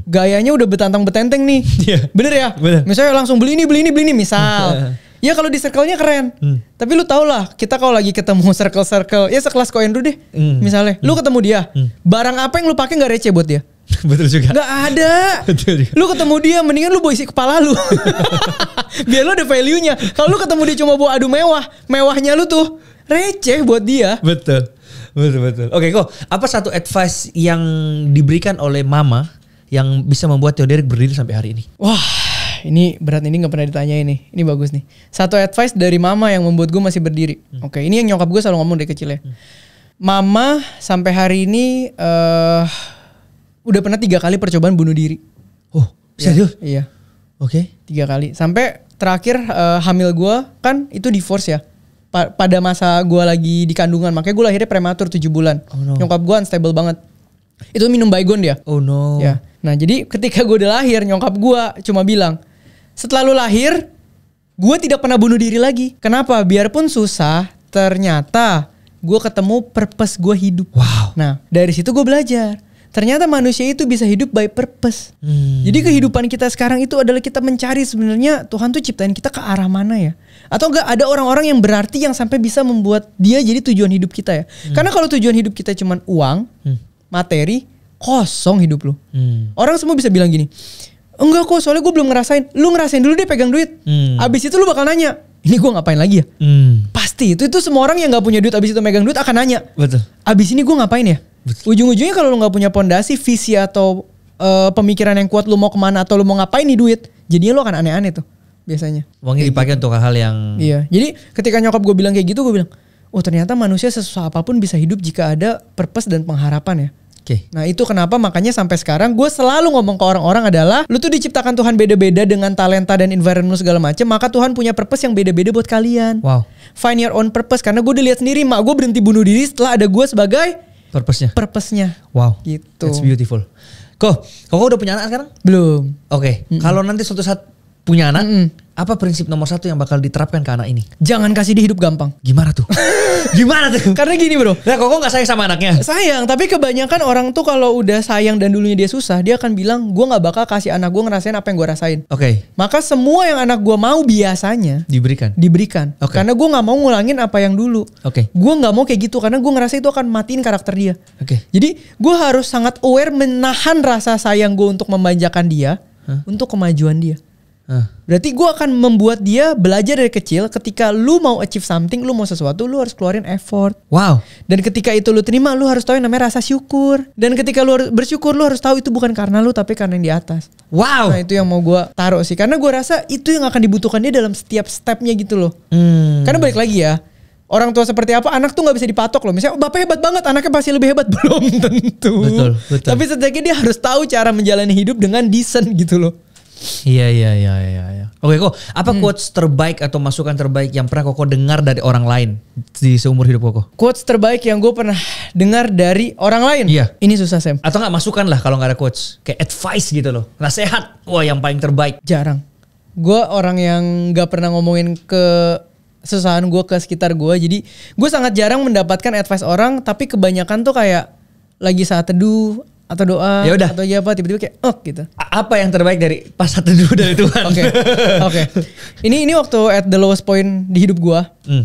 gayanya udah betantang-betenteng nih. Bener ya? Bener. Misalnya langsung beli ini misal. Ya kalau di circle-nya keren. Tapi lu tau lah, kita kalau lagi ketemu circle-circle, ya sekelas Ko Andrew deh. Misalnya, lu ketemu dia, barang apa yang lu pakai nggak receh buat dia? Betul juga. Nggak ada. Betul juga. Lu ketemu dia, mendingan lu bawa isi kepala lu. Biar lu ada value-nya. Kalau lu ketemu dia cuma bawa adu mewahnya lu tuh receh buat dia. Betul. Oke, kok apa satu advice yang diberikan oleh mama yang bisa membuat Theo Derek berdiri sampai hari ini? Wah. Ini berat, ini gak pernah ditanya ini. Ini bagus nih. Satu advice dari mama yang membuat gue masih berdiri. Oke, ini yang nyokap gue selalu ngomong dari kecil ya. Mama sampai hari ini udah pernah 3 kali percobaan bunuh diri. Oh, serius? Iya. Oke. 3 kali. Sampai terakhir hamil gue kan itu divorce ya. Pada masa gue lagi di kandungan. Makanya gue lahirnya prematur 7 bulan. Oh, no. Nyokap gue unstable banget. Itu minum Baygon dia. Oh no. Ya. Nah jadi ketika gue udah lahir, nyokap gue cuma bilang, setelah lu lahir, gue tidak pernah bunuh diri lagi. Kenapa? Biarpun susah, ternyata gue ketemu purpose gue hidup. Wow. Nah dari situ gue belajar. Ternyata manusia itu bisa hidup by purpose. Jadi kehidupan kita sekarang itu adalah kita mencari sebenarnya Tuhan tuh ciptain kita ke arah mana ya. Atau enggak ada orang-orang yang berarti yang sampai bisa membuat dia jadi tujuan hidup kita ya. Karena kalau tujuan hidup kita cuma uang, materi, kosong hidup lu. Orang semua bisa bilang gini, enggak kok soalnya gue belum ngerasain. Lu ngerasain dulu deh pegang duit. Abis itu lu bakal nanya, ini gue ngapain lagi ya? Pasti itu semua orang yang gak punya duit abis itu megang duit akan nanya. Betul. Abis ini gue ngapain ya? Ujung-ujungnya kalau lu gak punya pondasi, visi atau pemikiran yang kuat lu mau kemana atau lu mau ngapain nih duit, jadinya lu akan aneh-aneh tuh biasanya. Uangnya dipakai untuk hal-hal yang... Iya, jadi ketika nyokap gue bilang kayak gitu, gue bilang, oh ternyata manusia sesusah apapun bisa hidup jika ada purpose dan pengharapan ya. Oke. Nah itu kenapa makanya sampai sekarang gue selalu ngomong ke orang-orang adalah, lu tuh diciptakan Tuhan beda-beda dengan talenta dan environment segala macam, maka Tuhan punya purpose yang beda-beda buat kalian. Wow. Find your own purpose, karena gue udah lihat sendiri mak gue berhenti bunuh diri setelah ada gue sebagai purpose-nya. Wow. Gitu. That's beautiful. Kok udah punya anak sekarang? Belum. Oke. Kalau nanti suatu saat punya anak, apa prinsip nomor 1 yang bakal diterapkan ke anak ini? Jangan kasih dia hidup gampang. Gimana tuh? Gimana tuh? Karena gini bro. Nah Koko gak sayang sama anaknya? Sayang, tapi kebanyakan orang tuh kalau udah sayang dan dulunya dia susah, dia akan bilang, gue gak bakal kasih anak gue ngerasain apa yang gue rasain. Oke. Maka semua yang anak gue mau biasanya diberikan. Karena gue gak mau ngulangin apa yang dulu. Gue gak mau kayak gitu, karena gue ngerasa itu akan matiin karakter dia. Jadi gue harus sangat aware menahan rasa sayang gue untuk memanjakan dia, untuk kemajuan dia. Berarti gue akan membuat dia belajar dari kecil, ketika lu mau achieve something, lu mau sesuatu, lu harus keluarin effort. Wow. Dan ketika itu lu terima, lu harus tahu yang namanya rasa syukur. Dan ketika lu bersyukur, lu harus tahu itu bukan karena lu, tapi karena yang di atas. Wow. Nah itu yang mau gue taruh sih, karena gue rasa itu yang akan dibutuhkan dia dalam setiap stepnya gitu loh. Karena balik lagi ya, orang tua seperti apa, anak tuh gak bisa dipatok loh. Misalnya bapak hebat banget, anaknya pasti lebih hebat. Belum tentu. Betul. Tapi setidaknya dia harus tahu cara menjalani hidup dengan decent gitu loh. Iya. Oke Kok, apa quotes terbaik atau masukan terbaik yang pernah Koko dengar dari orang lain di seumur hidup Koko? Quotes terbaik yang gue pernah dengar dari orang lain? Iya. Ini susah Sam. Atau gak masukan lah kalau gak ada quotes. Kayak advice gitu loh. Nasihat, wah yang paling terbaik. Jarang. Gue orang yang gak pernah ngomongin kesusahan gue ke sekitar gue. Jadi gue sangat jarang mendapatkan advice orang. Tapi kebanyakan tuh kayak lagi saat teduh atau doa, yaudah, atau apa tiba-tiba kayak gitu. Apa yang terbaik dari pas satu dulu dari Tuhan? Oke. Ini waktu at the lowest point di hidup gue,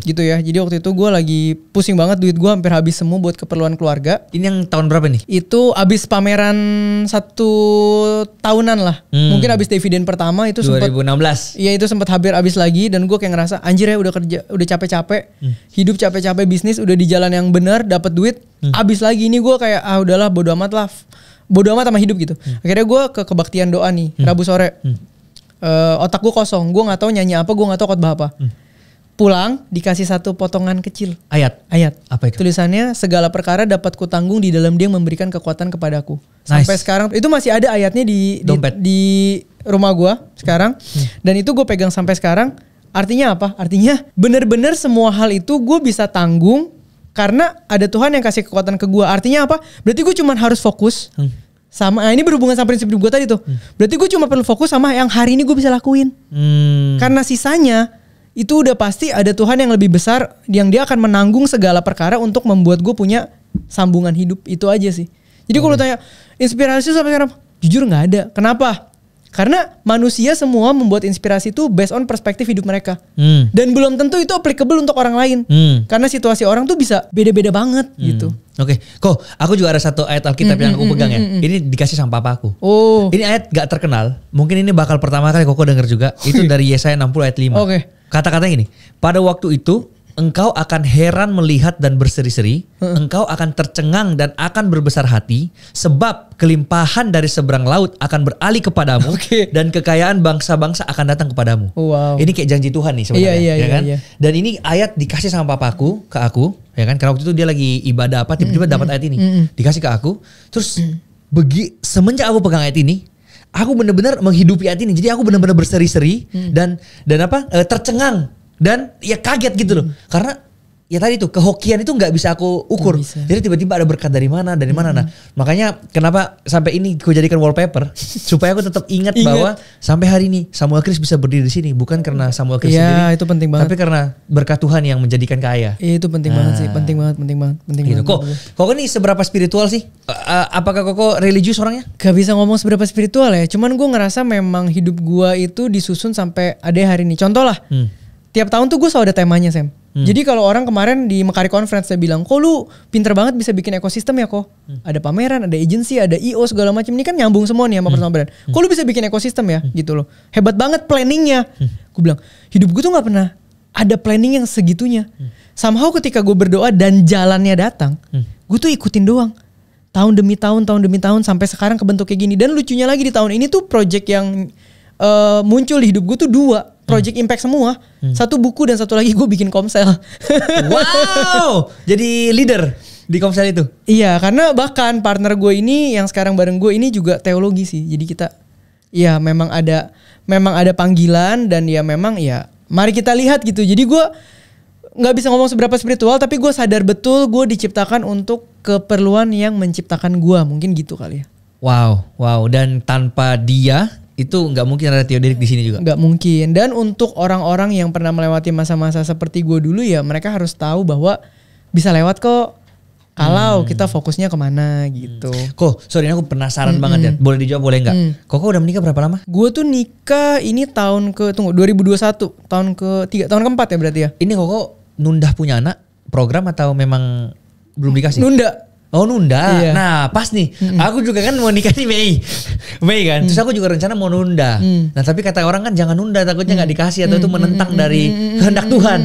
gitu ya. Jadi waktu itu gue lagi pusing banget, duit gue hampir habis semua buat keperluan keluarga. Ini yang tahun berapa nih? Itu abis pameran 1 tahunan lah. Mungkin abis dividen pertama itu 2016. Iya itu sempat hampir habis lagi, dan gue kayak ngerasa anjir ya udah kerja, udah capek-capek, hidup capek-capek, bisnis udah di jalan yang benar, dapat duit, abis lagi. Ini gue kayak udahlah bodo amat lah. Bodo amat sama hidup gitu. Akhirnya gue ke kebaktian doa nih, Rabu sore. Otak gue kosong, gue gak tahu nyanyi apa, gue gak tahu khotbah apa. Pulang dikasih satu potongan kecil. Ayat. Apa itu? Tulisannya, segala perkara dapat kutanggung di dalam Dia yang memberikan kekuatan kepadaku. Sampai sekarang itu masih ada ayatnya di rumah gue sekarang. Dan itu gue pegang sampai sekarang. Artinya apa? Artinya bener-bener semua hal itu gue bisa tanggung karena ada Tuhan yang kasih kekuatan ke gue. Artinya apa? Berarti gue cuma harus fokus sama, ini berhubungan sama prinsip hidup gue tadi tuh. Berarti gue cuma perlu fokus sama yang hari ini gue bisa lakuin. Karena sisanya itu udah pasti ada Tuhan yang lebih besar, yang Dia akan menanggung segala perkara untuk membuat gue punya sambungan hidup. Itu aja sih. Jadi kalau tanya inspirasi sampai sekarang, jujur gak ada. Kenapa? Karena manusia semua membuat inspirasi itu based on perspektif hidup mereka. Dan belum tentu itu applicable untuk orang lain. Karena situasi orang tuh bisa beda-beda banget gitu. Oke. Kok aku juga ada satu ayat Alkitab yang aku pegang ya. Ini dikasih sama papa aku. Ini ayat gak terkenal. Mungkin ini bakal pertama kali Koko denger juga. Itu dari Yesaya 60 ayat 5. Kata-katanya gini. Pada waktu itu engkau akan heran melihat dan berseri-seri. Engkau akan tercengang dan akan berbesar hati. Sebab kelimpahan dari seberang laut akan beralih kepadamu. Dan kekayaan bangsa-bangsa akan datang kepadamu. Ini kayak janji Tuhan nih sebenarnya. Ya kan? Dan ini ayat dikasih sama papaku ke aku. Ya kan? Karena waktu itu dia lagi ibadah apa. Tiba-tiba dapat ayat ini. Dikasih ke aku. Terus semenjak aku pegang ayat ini, aku benar-benar menghidupi ayat ini. Jadi aku benar-benar berseri-seri. Dan tercengang. Dan ya kaget gitu loh. Karena ya tadi tuh kehokian itu gak bisa aku ukur. Jadi tiba-tiba ada berkat dari mana. Nah makanya kenapa sampai ini aku jadikan wallpaper. Supaya aku tetap ingat bahwa sampai hari ini Samuel Chris bisa berdiri di sini. Bukan karena Samuel Chris sendiri. Itu penting banget. Tapi karena berkat Tuhan yang menjadikan kaya. Itu penting banget sih. Penting banget. Gitu. Kok ini seberapa spiritual sih? Apakah Koko religius orangnya? Gak bisa ngomong seberapa spiritual ya. Cuman gue ngerasa memang hidup gue itu disusun sampai ada hari ini. Contoh lah. Tiap tahun tuh gue selalu ada temanya Sam. Jadi kalau orang kemarin di Mekari Conference saya bilang, kok lu pinter banget bisa bikin ekosistem ya kok. Ada pameran, ada agency, ada IO segala macam. Ini kan nyambung semua nih sama personal brand. Kok lu bisa bikin ekosistem ya gitu loh. Hebat banget planningnya. Gue bilang, hidup gue tuh gak pernah ada planning yang segitunya. Somehow ketika gue berdoa dan jalannya datang, gue tuh ikutin doang. tahun demi tahun sampai sekarang kebentuk kayak gini. Dan lucunya lagi di tahun ini tuh project yang muncul di hidup gue tuh 2 project impact semua. 1 buku dan 1 lagi gue bikin Komsel. Wow, jadi leader di Komsel itu. Iya, karena bahkan partner gue ini yang sekarang bareng gue ini juga teologi sih. Jadi kita ya memang ada panggilan dan ya memang ya mari kita lihat gitu. Jadi gue nggak bisa ngomong seberapa spiritual, tapi gue sadar betul gue diciptakan untuk keperluan yang menciptakan gue, mungkin gitu kali ya. Wow, dan tanpa dia itu nggak mungkin ada Theoderik di sini juga. Nggak mungkin. Dan untuk orang-orang yang pernah melewati masa-masa seperti gue dulu ya, mereka harus tahu bahwa bisa lewat kok. Kalau kita fokusnya kemana gitu. Kok, sorry aku penasaran banget ya. Boleh dijawab boleh nggak? Koko udah menikah berapa lama? Gue tuh nikah ini tahun 2021, tahun keempat ya berarti ya. Ini Koko nunda punya anak program atau memang belum dikasih? Nunda. Oh nunda. Iya. Nah pas nih. Aku juga kan mau nikah nih Mei kan. Terus aku juga rencana mau nunda. Nah tapi kata orang kan jangan nunda, takutnya nggak dikasih atau itu menentang dari kehendak Tuhan.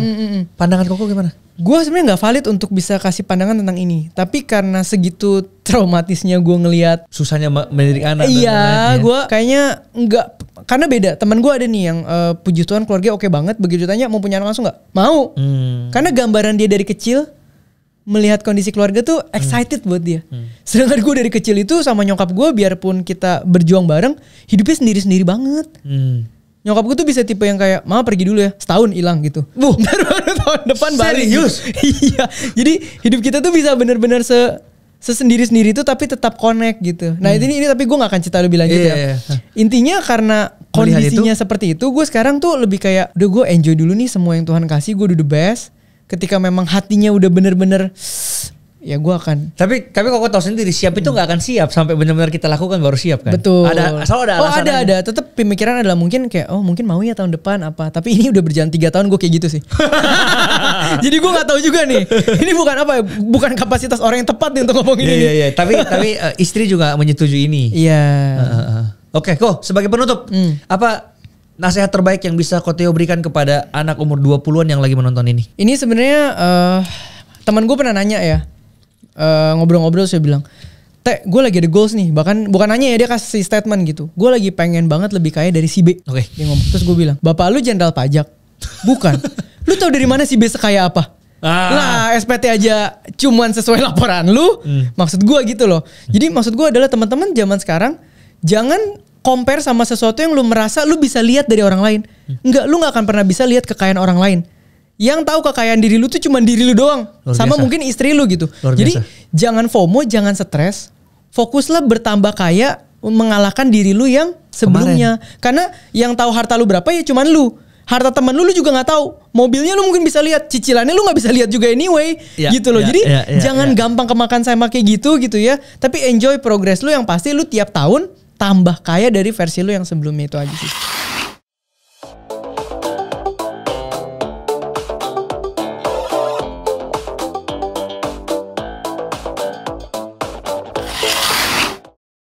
Pandangan Koko gimana? Gue sebenarnya nggak valid untuk bisa kasih pandangan tentang ini. Tapi karena segitu traumatisnya gue ngelihat susahnya mendidik anak. Iya, gue kayaknya nggak. Karena beda. Teman gue ada nih yang puji Tuhan keluarga oke banget. Begitu tanya mau punya anak langsung nggak? Mau. Karena gambaran dia dari kecil melihat kondisi keluarga tuh excited buat dia. Sedangkan gue dari kecil itu sama nyokap gue biarpun kita berjuang bareng, hidupnya sendiri-sendiri banget. Nyokap gue tuh bisa tipe yang kayak, mama pergi dulu ya, setahun hilang gitu. Baru tahun depan balik. Serius? Iya. Jadi hidup kita tuh bisa benar-benar sesendiri-sendiri itu tapi tetap connect gitu. Nah ini tapi gue gak akan cerita lebih lanjut ya. Intinya karena kondisinya seperti itu, gue sekarang tuh lebih kayak, udah gue enjoy dulu nih semua yang Tuhan kasih, gue udah the best. Ketika memang hatinya udah bener-bener ya gue akan. Tapi Koko tahu sendiri siap itu nggak akan siap sampai benar-benar kita lakukan baru siap kan. Betul. Selalu ada alasan. Ada. Tetap pemikiran adalah mungkin kayak mungkin mau ya tahun depan apa. Tapi ini udah berjalan 3 tahun gue kayak gitu sih. Jadi gue nggak tahu juga nih. Ini bukan apa ya? Bukan kapasitas orang yang tepat nih untuk ngomong ini. Iya. Tapi istri juga menyetujui ini. Iya. Oke, Ko sebagai penutup apa nasihat terbaik yang bisa Ko Theo berikan kepada anak umur 20-an yang lagi menonton ini? Ini sebenarnya teman gue pernah nanya ya. Ngobrol-ngobrol saya bilang, gue lagi ada goals nih. Bahkan bukan nanya ya, dia kasih statement gitu. Gue lagi pengen banget lebih kaya dari si B. Oke. Dia ngomong. Terus gue bilang, bapak lu jenderal pajak? Bukan. Lu tahu dari mana si B sekaya apa? Lah SPT aja cuman sesuai laporan lu. Maksud gue gitu loh. Jadi maksud gue adalah teman-teman zaman sekarang jangan compare sama sesuatu yang lu merasa lu bisa lihat dari orang lain. Enggak, lu gak akan pernah bisa lihat kekayaan orang lain. Yang tahu kekayaan diri lu tuh cuma diri lu doang. Sama mungkin istri lu gitu. Jadi jangan FOMO, jangan stres. Fokuslah bertambah kaya mengalahkan diri lu yang sebelumnya. Karena yang tahu harta lu berapa ya cuman lu. Harta teman lu juga gak tahu. Mobilnya lu mungkin bisa lihat, cicilannya lu gak bisa lihat juga anyway. Gitu loh. Jadi jangan gampang kemakan sama kayak gitu ya. Tapi enjoy progress lu, yang pasti lu tiap tahun tambah kaya dari versi lu yang sebelumnya itu aja sih.